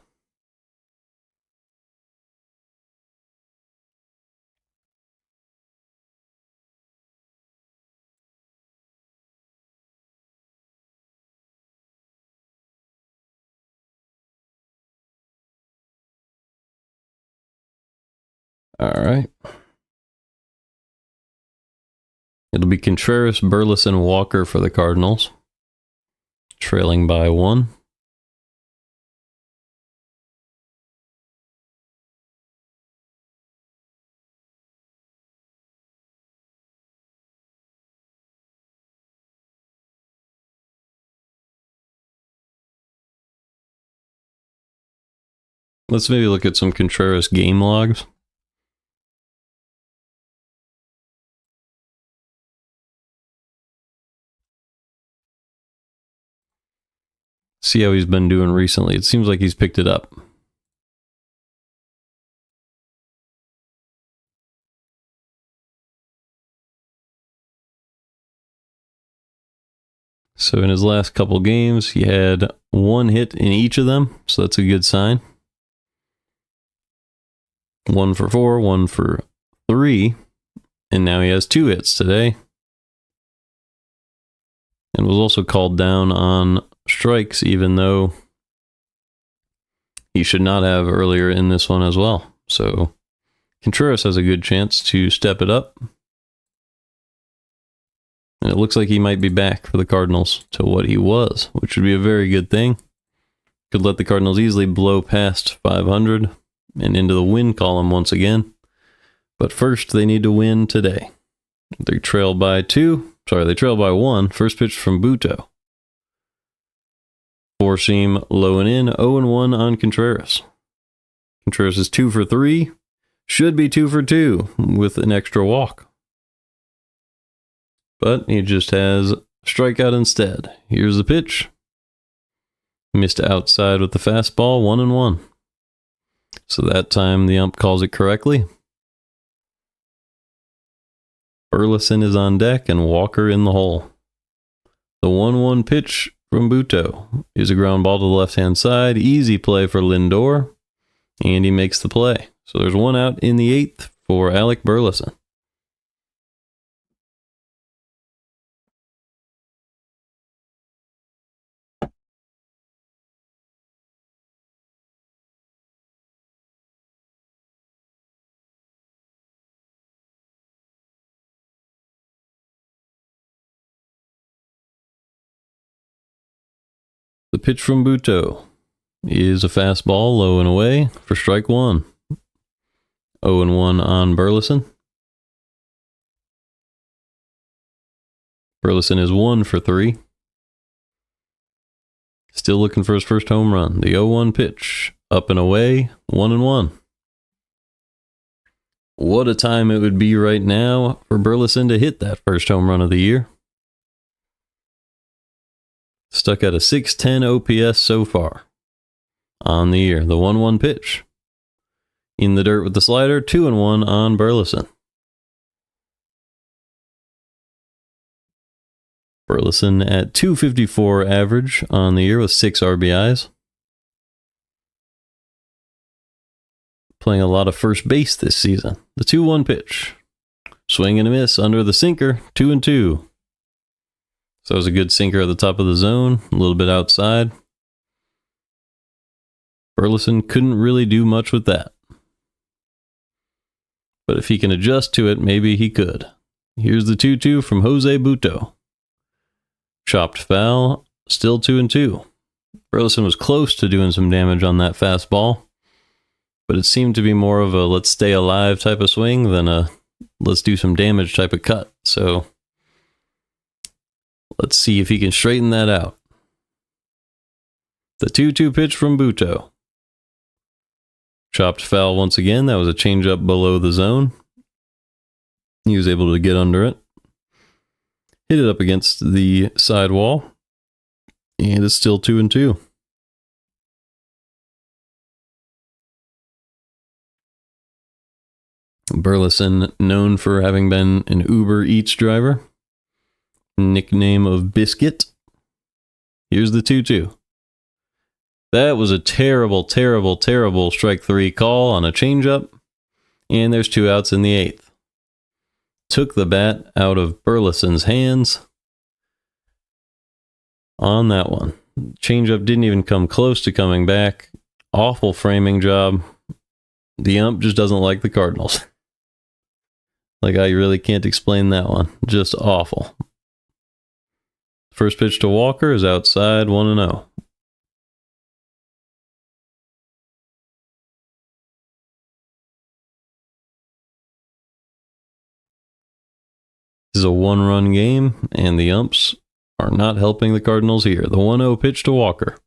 All right. It'll be Contreras, Burleson, Walker for the Cardinals. Trailing by 1. Let's maybe look at some Contreras game logs. See how he's been doing recently. It seems like he's picked it up. So in his last couple games, he had 1 hit in each of them, so that's a good sign. 1 for 4, 1 for 3, and now he has 2 hits today. And was also called down on strikes, even though he should not have earlier in this one as well. So Contreras has a good chance to step it up. And it looks like he might be back for the Cardinals to what he was, which would be a very good thing. Could let the Cardinals easily blow past 500 and into the win column once again. But first, they need to win today. They trail by 1. First pitch from Buto. 4-seam low and in, 0-1 on Contreras. Contreras is 2 for 3. Should be 2 for 2 with an extra walk. But he just has strikeout instead. Here's the pitch. Missed outside with the fastball, 1-1. So that time the ump calls it correctly. Burleson is on deck and Walker in the hole. The 1-1 pitch from Buto is a ground ball to the left-hand side. Easy play for Lindor. And he makes the play. So there's 1 out in the 8th for Alec Burleson. The pitch from Buto is a fastball low and away for strike 1. 0-1 on Burleson. Burleson is 1 for 3. Still looking for his first home run. The 0-1 pitch, up and away, 1-1. What a time it would be right now for Burleson to hit that first home run of the year. Stuck at a 610 OPS so far on the year. The 1-1 pitch. In the dirt with the slider, 2-1 on Burleson. Burleson at 254 average on the year with 6 RBIs. Playing a lot of first base this season. The 2-1 pitch. Swing and a miss under the sinker, 2-2. So it was a good sinker at the top of the zone, a little bit outside. Burleson couldn't really do much with that. But if he can adjust to it, maybe he could. Here's the 2-2 from Jose Buto. Chopped foul, still 2-2. Burleson was close to doing some damage on that fastball, but it seemed to be more of a let's stay alive type of swing than a let's do some damage type of cut. So let's see if he can straighten that out. The 2-2 pitch from Buto. Chopped foul once again. That was a changeup below the zone. He was able to get under it. Hit it up against the sidewall. And it's still 2-2. Burleson, known for having been an Uber Eats driver. Nickname of Biscuit. Here's the 2-2. That was a terrible, terrible, terrible strike 3 call on a changeup. And there's 2 outs in the 8th. Took the bat out of Burleson's hands on that one. Changeup didn't even come close to coming back. Awful framing job. The ump just doesn't like the Cardinals. Like, I really can't explain that one. Just awful. First pitch to Walker is outside, 1-0. This is a 1-run game, and the umps are not helping the Cardinals here. The 1-0 pitch to Walker.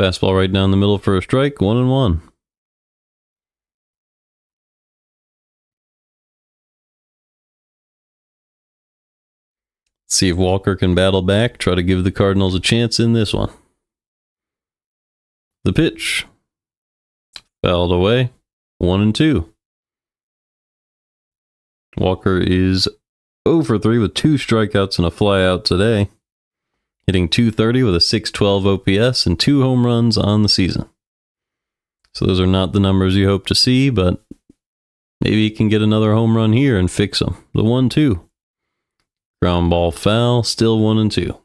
Fastball right down the middle for a strike, 1-1. See if Walker can battle back, try to give the Cardinals a chance in this one. The pitch. Fouled away, 1-2. Walker is 0 for 3 with 2 strikeouts and a flyout today. hitting .230 with a .612 OPS and 2 home runs on the season. So those are not the numbers you hope to see, but maybe he can get another home run here and fix them. The 1-2. Ground ball foul, still 1-2.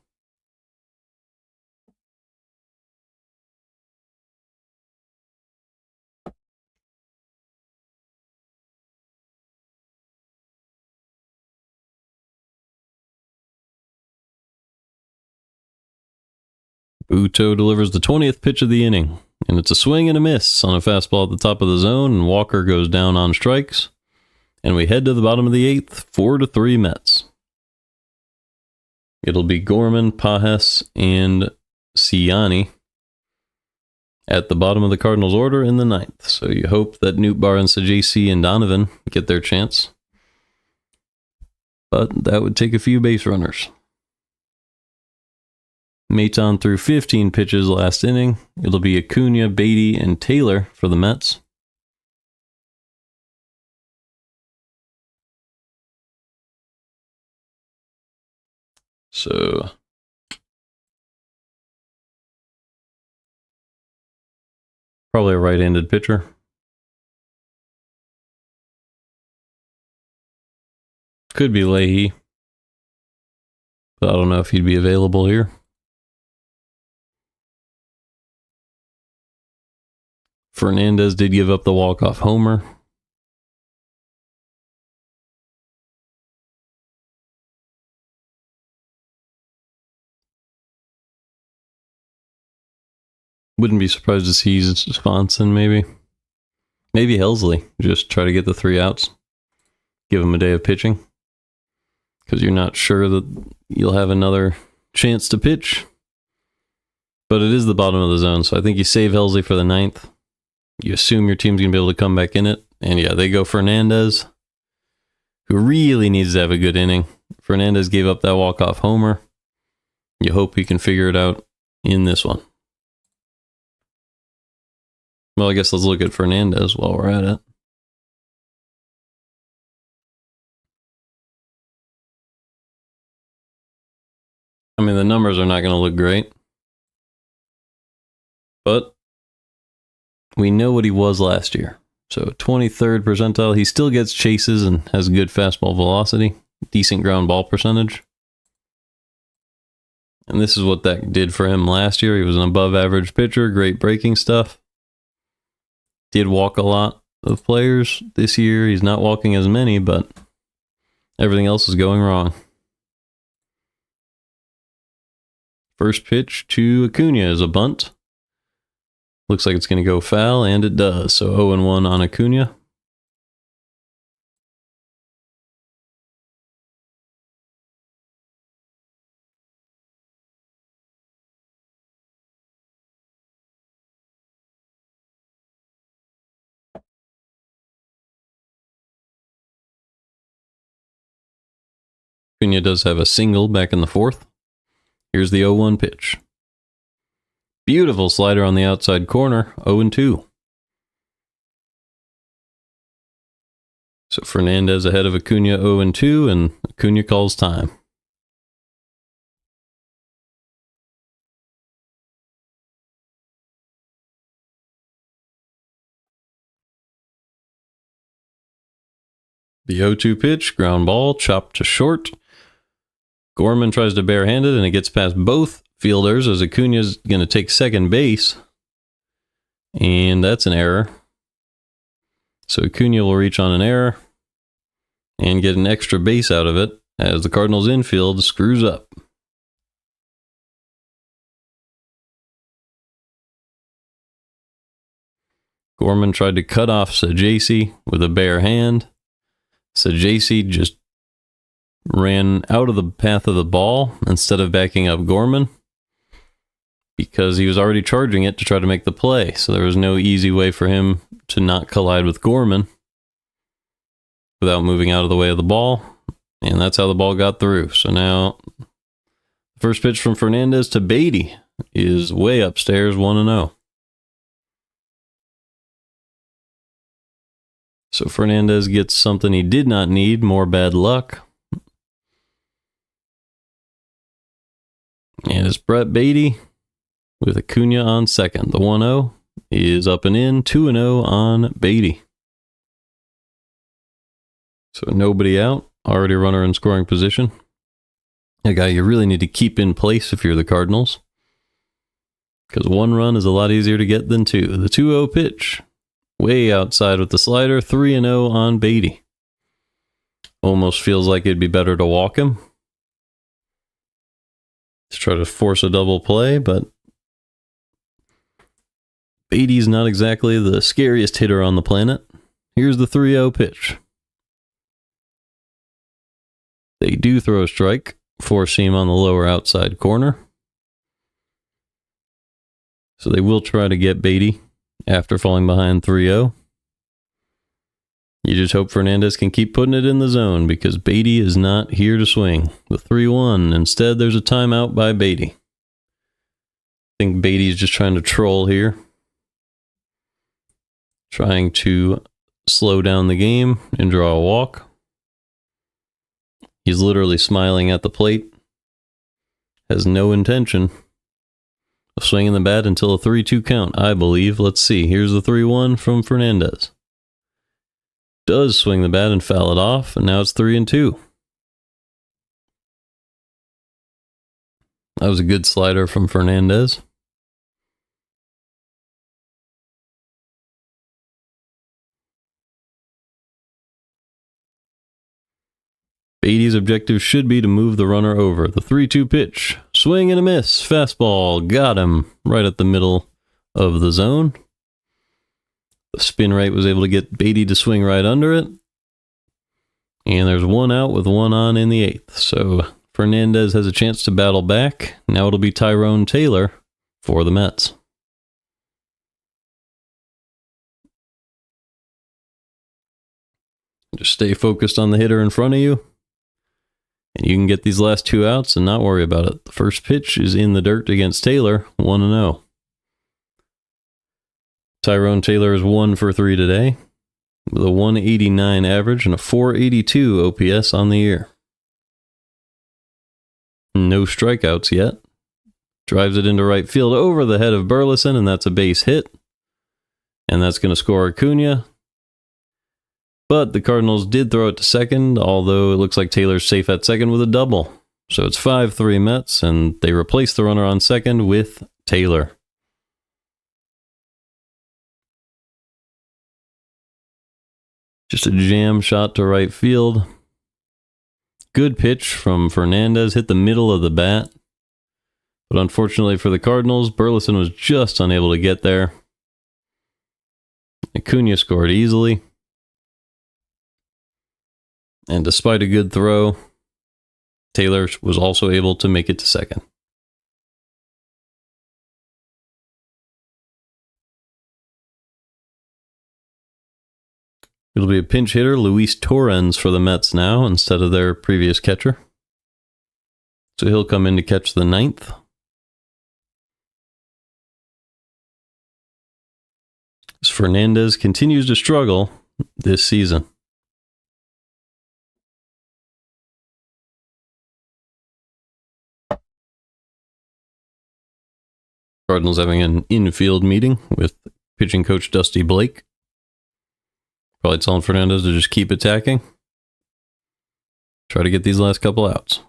Uto delivers the 20th pitch of the inning, and it's a swing and a miss on a fastball at the top of the zone, and Walker goes down on strikes. And we head to the bottom of the 8th, 4-3 Mets. It'll be Gorman, Pajes, and Ciani at the bottom of the Cardinals' order in the 9th. So you hope that Nootbaar and Sajaci and Donovan get their chance. But that would take a few base runners. Maton threw 15 pitches last inning. It'll be Acuna, Beatty, and Taylor for the Mets. So probably a right-handed pitcher. Could be Leahy, but I don't know if he'd be available here. Fernandez did give up the walk-off homer. Wouldn't be surprised to see Swanson, maybe. Maybe Helsley. Just try to get the 3 outs. Give him a day of pitching. Because you're not sure that you'll have another chance to pitch. But it is the bottom of the zone, so I think you save Helsley for the 9th. You assume your team's going to be able to come back in it. And yeah, they go Fernandez, who really needs to have a good inning. Fernandez gave up that walk-off homer. You hope he can figure it out in this one. Well, I guess let's look at Fernandez while we're at it. I mean, the numbers are not going to look great. But we know what he was last year. So 23rd percentile. He still gets chases and has good fastball velocity. Decent ground ball percentage. And this is what that did for him last year. He was an above average pitcher. Great breaking stuff. Did walk a lot of players this year. He's not walking as many, but everything else is going wrong. First pitch to Acuna is a bunt. Looks like it's going to go foul, and it does. So 0-1 on Acuna. Acuna does have a single back in the 4th. Here's the 0-1 pitch. Beautiful slider on the outside corner, 0-2. So Fernandez ahead of Acuna 0-2, and Acuna calls time. The 0-2 pitch, ground ball, chopped to short. Gorman tries to barehand it, and it gets past both fielders as Acuna's going to take second base. And that's an error. So Acuna will reach on an error and get an extra base out of it as the Cardinals infield screws up. Gorman tried to cut off Sajaci with a bare hand. Sajaci just ran out of the path of the ball instead of backing up Gorman because he was already charging it to try to make the play. So there was no easy way for him to not collide with Gorman without moving out of the way of the ball. And that's how the ball got through. So now the first pitch from Fernandez to Beatty is way upstairs, 1-0. So Fernandez gets something he did not need, more bad luck. And it's Brett Beatty with Acuna on second. The 1-0 is up and in, 2-0 on Beatty. So nobody out, already a runner in scoring position. A guy you really need to keep in place if you're the Cardinals, because one run is a lot easier to get than two. The 2-0 pitch, way outside with the slider, 3-0 on Beatty. Almost feels like it'd be better to walk him. Let's try to force a double play, but Beatty's not exactly the scariest hitter on the planet. Here's the 3-0 pitch. They do throw a strike, four-seam on the lower outside corner. So they will try to get Beatty after falling behind 3-0. You just hope Fernandez can keep putting it in the zone because Beatty is not here to swing. The 3-1. Instead, there's a timeout by Beatty. I think Beatty's just trying to troll here. Trying to slow down the game and draw a walk. He's literally smiling at the plate. Has no intention of swinging the bat until a 3-2 count, I believe. Let's see. Here's the 3-1 from Fernandez. Does swing the bat and foul it off, and now it's 3-2. That was a good slider from Fernandez. Beatty's objective should be to move the runner over. The 3-2 pitch. Swing and a miss. Fastball. Got him right at the middle of the zone. The spin rate was able to get Beatty to swing right under it. And there's one out with one on in the eighth. So Fernandez has a chance to battle back. Now it'll be Tyrone Taylor for the Mets. Just stay focused on the hitter in front of you. And you can get these last two outs and not worry about it. The first pitch is in the dirt against Taylor, 1-0. Tyrone Taylor is 1 for 3 today, with a 189 average and a 482 OPS on the year. No strikeouts yet. Drives it into right field over the head of Burleson, and that's a base hit. And that's going to score Acuna. But the Cardinals did throw it to second, although it looks like Taylor's safe at second with a double. So it's 5-3 Mets, and they replace the runner on second with Taylor. Just a jam shot to right field. Good pitch from Fernandez, hit the middle of the bat. But unfortunately for the Cardinals, Burleson was just unable to get there. Acuna scored easily. And despite a good throw, Taylor was also able to make it to second. It'll be a pinch hitter, Luis Torrens, for the Mets now instead of their previous catcher. So he'll come in to catch the ninth. As Fernandez continues to struggle this season. Cardinals having an infield meeting with pitching coach Dusty Blake. Probably telling Fernandez to just keep attacking. Try to get these last couple outs.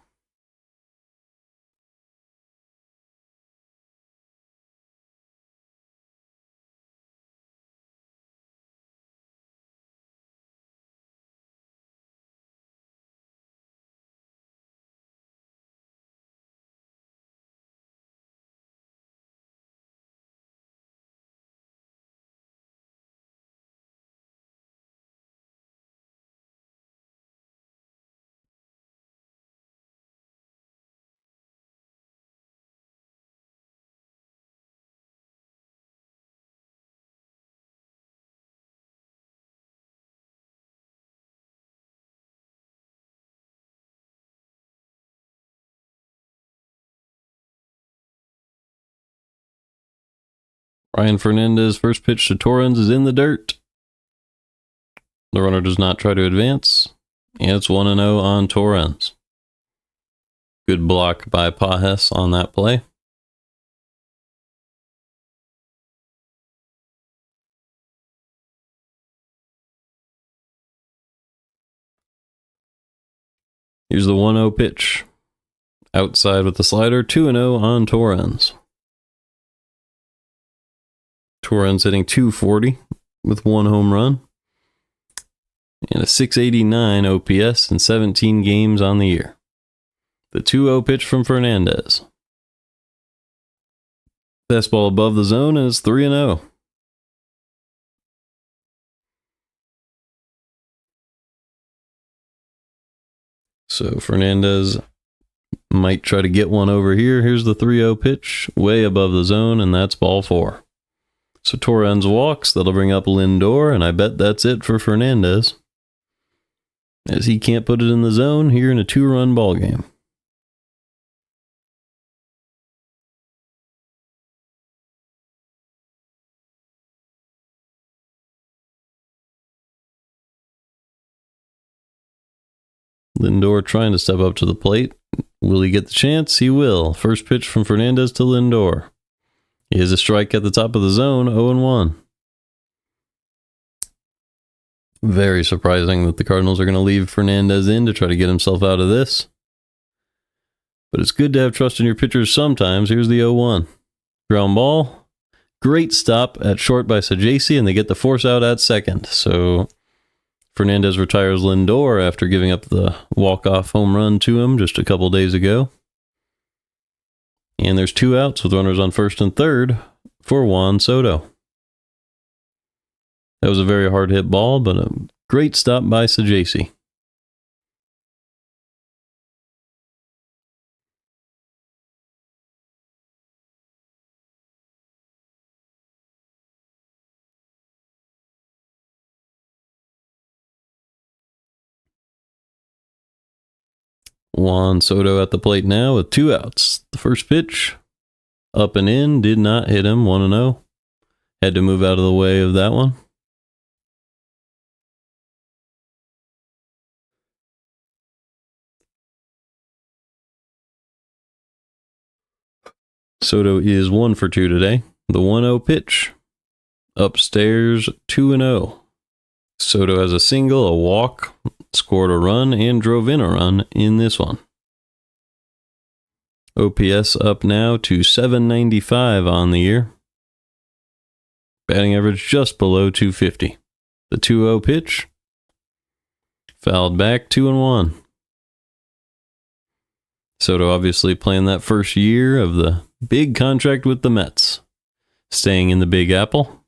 Ryan Fernandez, first pitch to Torrens is in the dirt. The runner does not try to advance. And it's 1-0 on Torrens. Good block by Pajes on that play. Here's the 1-0 pitch. Outside with the slider, 2-0 on Torrens. Torrens hitting .240 with 1 home run and a .689 OPS in 17 games on the year. The 2-0 pitch from Fernandez. Fastball above the zone, and it's 3-0. So Fernandez might try to get one over here. Here's the 3-0 pitch, way above the zone, and that's ball 4. So Torrens walks. That'll bring up Lindor, and I bet that's it for Fernandez, as he can't put it in the zone here in a 2-run ball game. Lindor trying to step up to the plate. Will he get the chance? He will. First pitch from Fernandez to Lindor. He has a strike at the top of the zone, 0-1. Very surprising that the Cardinals are going to leave Fernandez in to try to get himself out of this. But it's good to have trust in your pitchers sometimes. Here's the 0-1. Ground ball. Great stop at short by Sajasi, and they get the force out at second. So Fernandez retires Lindor after giving up the walk-off home run to him just a couple days ago. And there's 2 outs with runners on first and third for Juan Soto. That was a very hard hit ball, but a great stop by Sajasi. Juan Soto at the plate now with 2 outs. The first pitch, up and in, did not hit him, 1-0. Had to move out of the way of that one. Soto is 1 for 2 today. The 1-0 pitch, upstairs, 2-0. Soto has a single, a walk, scored a run, and drove in a run in this one. OPS up now to 795 on the year. Batting average just below 250. The 2-0 pitch, fouled back, 2-1. Soto obviously playing that first year of the big contract with the Mets. Staying in the Big Apple.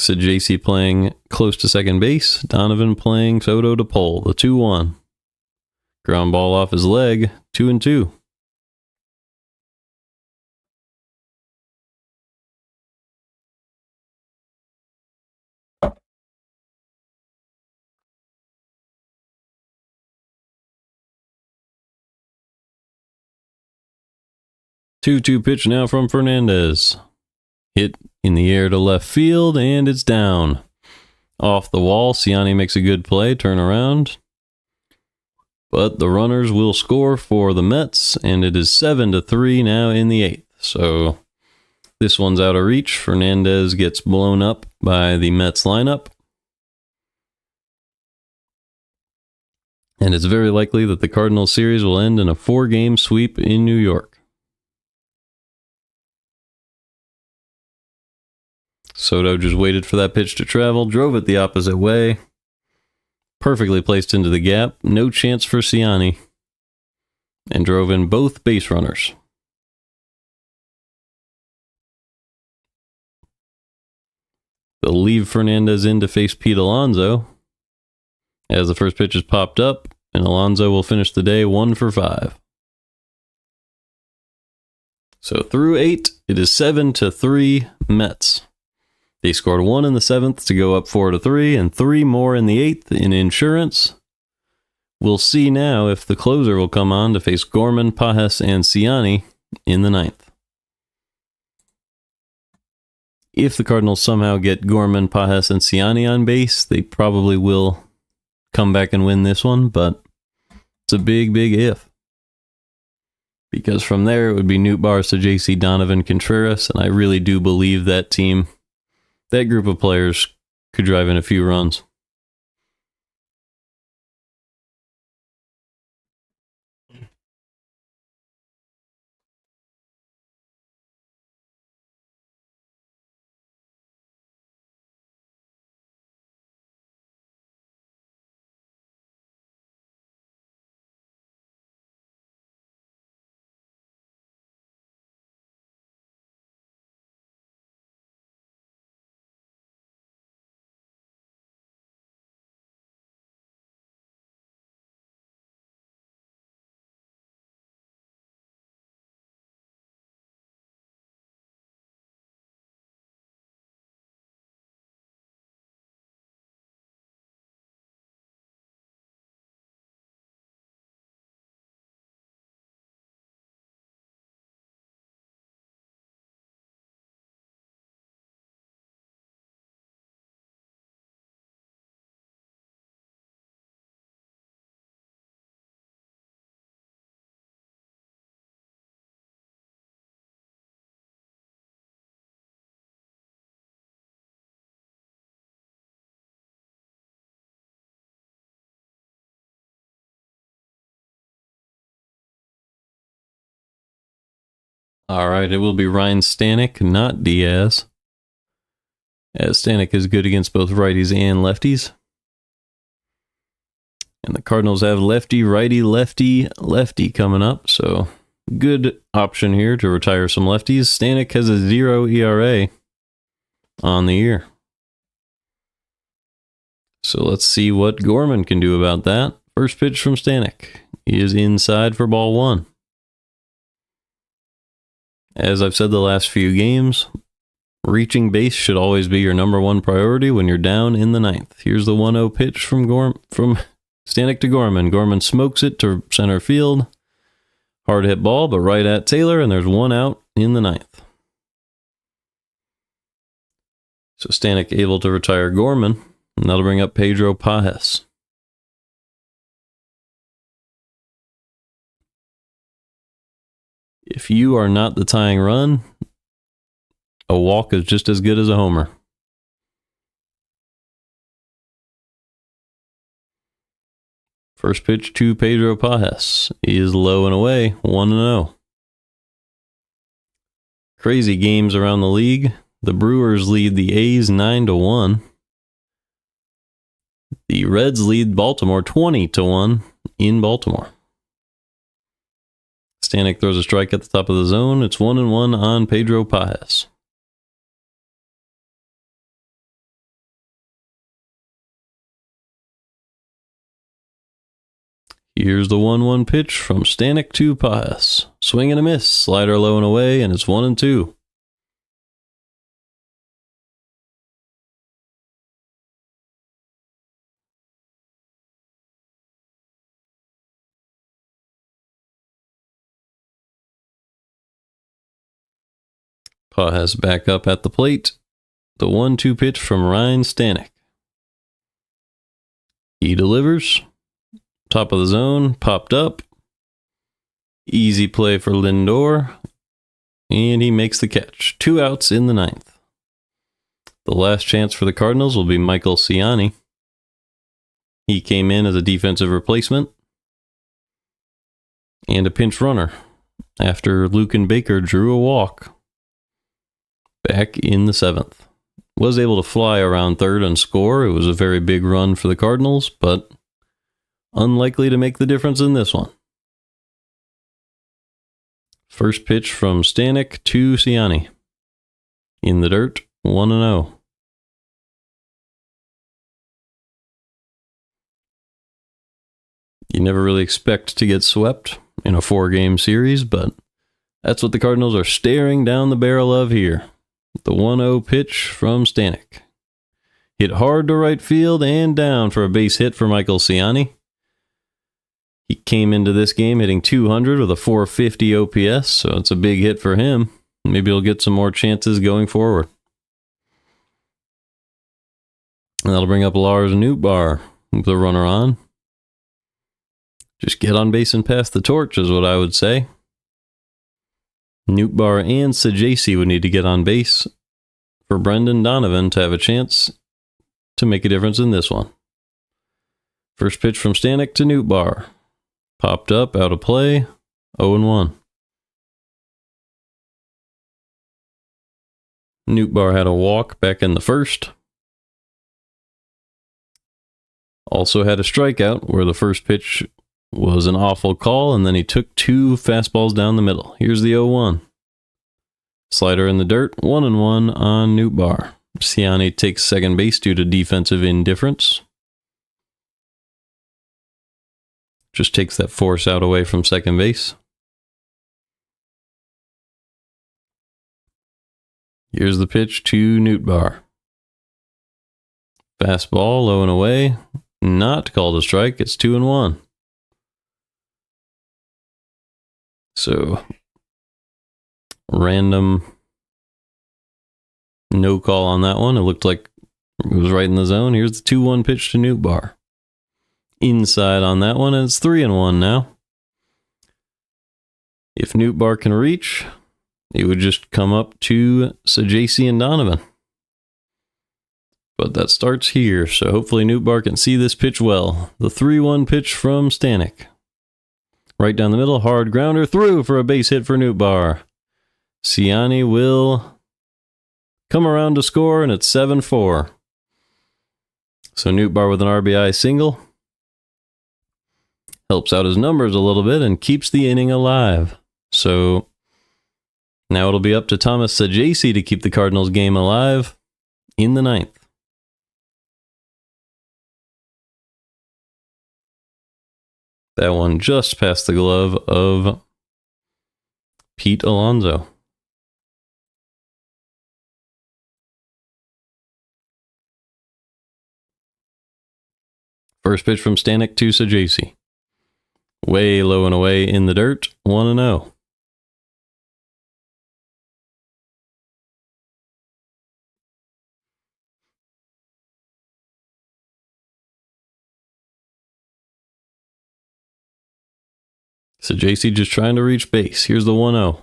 Sajasi playing close to second base. Donovan playing Soto to pole. The 2-1. Ground ball off his leg. 2-2. Two pitch now from Fernandez. Hit in the air to left field, and it's down. Off the wall, Sonny makes a good play, turn around. But the runners will score for the Mets, and it is 7-3 now in the 8th. So this one's out of reach. Fernandez gets blown up by the Mets lineup. And it's very likely that the Cardinals series will end in a 4-game sweep in New York. Soto just waited for that pitch to travel, drove it the opposite way. Perfectly placed into the gap, no chance for Sonny, and drove in both base runners. They'll leave Fernandez in to face Pete Alonso as the first pitch is popped up, and Alonso will finish the day 1 for 5. So through 8, it is 7-3 Mets. They scored 1 in the 7th to go up 4-3, and 3 more in the 8th in insurance. We'll see now if the closer will come on to face Gorman, Pajes, and Sonny in the 9th. If the Cardinals somehow get Gorman, Pages, and Ciani on base, they probably will come back and win this one, but it's a big, big if. Because from there, it would be Newt Bars to JC Donovan Contreras, and I really do believe that team, that group of players, could drive in a few runs. All right, it will be Ryan Stanek, not Diaz. As Stanek is good against both righties and lefties. And the Cardinals have lefty, righty, lefty, lefty coming up, so good option here to retire some lefties. Stanek has a 0 ERA on the year. So let's see what Gorman can do about that. First pitch from Stanek is inside for ball one. As I've said the last few games, reaching base should always be your number one priority when you're down in the ninth. Here's the 1-0 pitch from Stanek to Gorman. Gorman smokes it to center field. Hard hit ball, but right at Taylor, and there's one out in the ninth. So Stanek able to retire Gorman, and that'll bring up Pedro Pages. If you are not the tying run, a walk is just as good as a homer. First pitch to Pedro Pages is low and away, 1-0. Crazy games around the league. The Brewers lead the A's 9-1. The Reds lead Baltimore 20-1 in Baltimore. Stanek throws a strike at the top of the zone. It's 1-1 on Pedro Pages. Here's the 1-1 pitch from Stanek to Pages. Swing and a miss. Slider low and away, and it's 1-2. Pages back up at the plate. The 1-2 pitch from Ryan Stanek. He delivers. Top of the zone, popped up. Easy play for Lindor. And he makes the catch. 2 outs in the ninth. The last chance for the Cardinals will be Michael Ciani. He came in as a defensive replacement. And a pinch runner after Lucan Baker drew a walk. Back in the seventh. Was able to fly around third and score. It was a very big run for the Cardinals, but unlikely to make the difference in this one. First pitch from Stanek to Ciani. In the dirt, 1-0. You never really expect to get swept in a 4-game series, but that's what the Cardinals are staring down the barrel of here. The 1-0 pitch from Stanek. Hit hard to right field and down for a base hit for Michael Ciani. He came into this game hitting 200 with a 450 OPS, so it's a big hit for him. Maybe he'll get some more chances going forward. And that'll bring up Lars Nootbaar with the runner on. Just get on base and pass the torch is what I would say. Nootbaar and Sajasi would need to get on base for Brendan Donovan to have a chance to make a difference in this one. First pitch from Stanek to Nootbaar. Popped up, out of play, 0-1. Nootbaar had a walk back in the first. Also had a strikeout where the first pitch was an awful call, and then he took 2 fastballs down the middle. Here's the 0-1. Slider in the dirt, 1-1 on Nootbaar. Sonny takes second base due to defensive indifference. Just takes that force out away from second base. Here's the pitch to Nootbaar. Fastball, low and away. Not called a strike. It's 2-1. So, random no call on that one. It looked like it was right in the zone. Here's the 2-1 pitch to Nootbaar. Inside on that one, and it's 3-1 now. If Nootbaar can reach, it would just come up to Sajasi and Donovan. But that starts here, so hopefully Nootbaar can see this pitch well. The 3-1 pitch from Stanek. Right down the middle, hard grounder through for a base hit for Nootbaar. Sonny will come around to score, and it's 7-4. So Nootbaar with an RBI single. Helps out his numbers a little bit and keeps the inning alive. So now it'll be up to Thomas Sajasi to keep the Cardinals game alive in the 9th. That one just past the glove of Pete Alonso. First pitch from Stanek to Sajasi. Way low and away in the dirt, 1-0. Sajasi just trying to reach base. Here's the 1-0.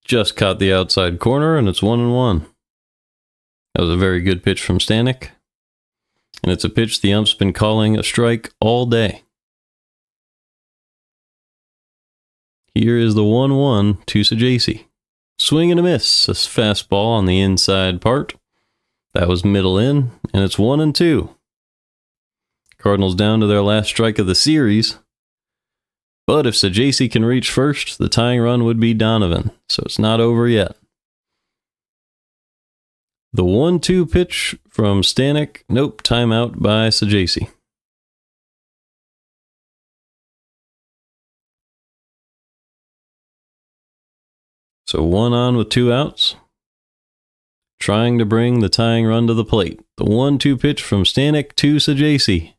Just caught the outside corner, and it's 1-1. That was a very good pitch from Stanek. And it's a pitch the ump's been calling a strike all day. Here is the 1-1 to Sajasi. Swing and a miss. A fastball on the inside part. That was middle in, and it's 1-2. Cardinals down to their last strike of the series. But if Sajasi can reach first, the tying run would be Donovan. So it's not over yet. The 1-2 pitch from Stanek. Nope, timeout by Sajasi. So 1 on with 2 outs. Trying to bring the tying run to the plate. The 1-2 pitch from Stanek to Sajasi.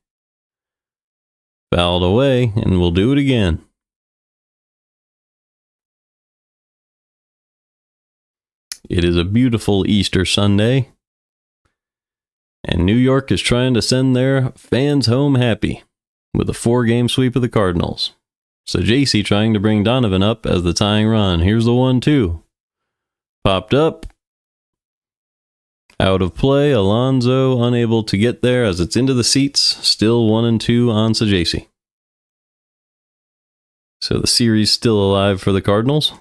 Fouled away, and we'll do it again. It is a beautiful Easter Sunday, and New York is trying to send their fans home happy with a 4-game sweep of the Cardinals. Sajasi trying to bring Donovan up as the tying run. Here's the 1-2. Popped up. Out of play. Alonso unable to get there as it's into the seats. Still 1-2 on Sajasi. So the series still alive for the Cardinals.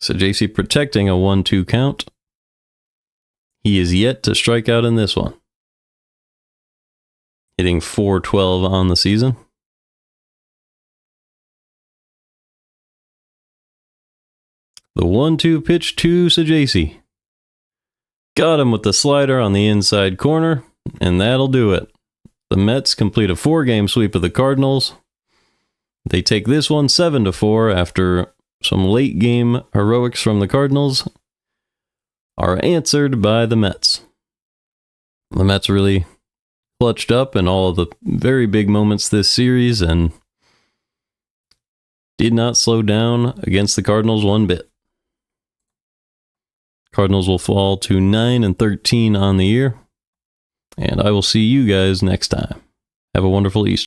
Sajasi protecting a 1-2 count. He is yet to strike out in this one. Hitting .412 on the season. The 1-2 pitch to Sajasi. Got him with the slider on the inside corner, and that'll do it. The Mets complete a 4-game sweep of the Cardinals. They take this one 7-4 after some late game heroics from the Cardinals are answered by the Mets. The Mets really clutched up in all of the very big moments this series and did not slow down against the Cardinals one bit. Cardinals will fall to 9-13 on the year. And I will see you guys next time. Have a wonderful Easter.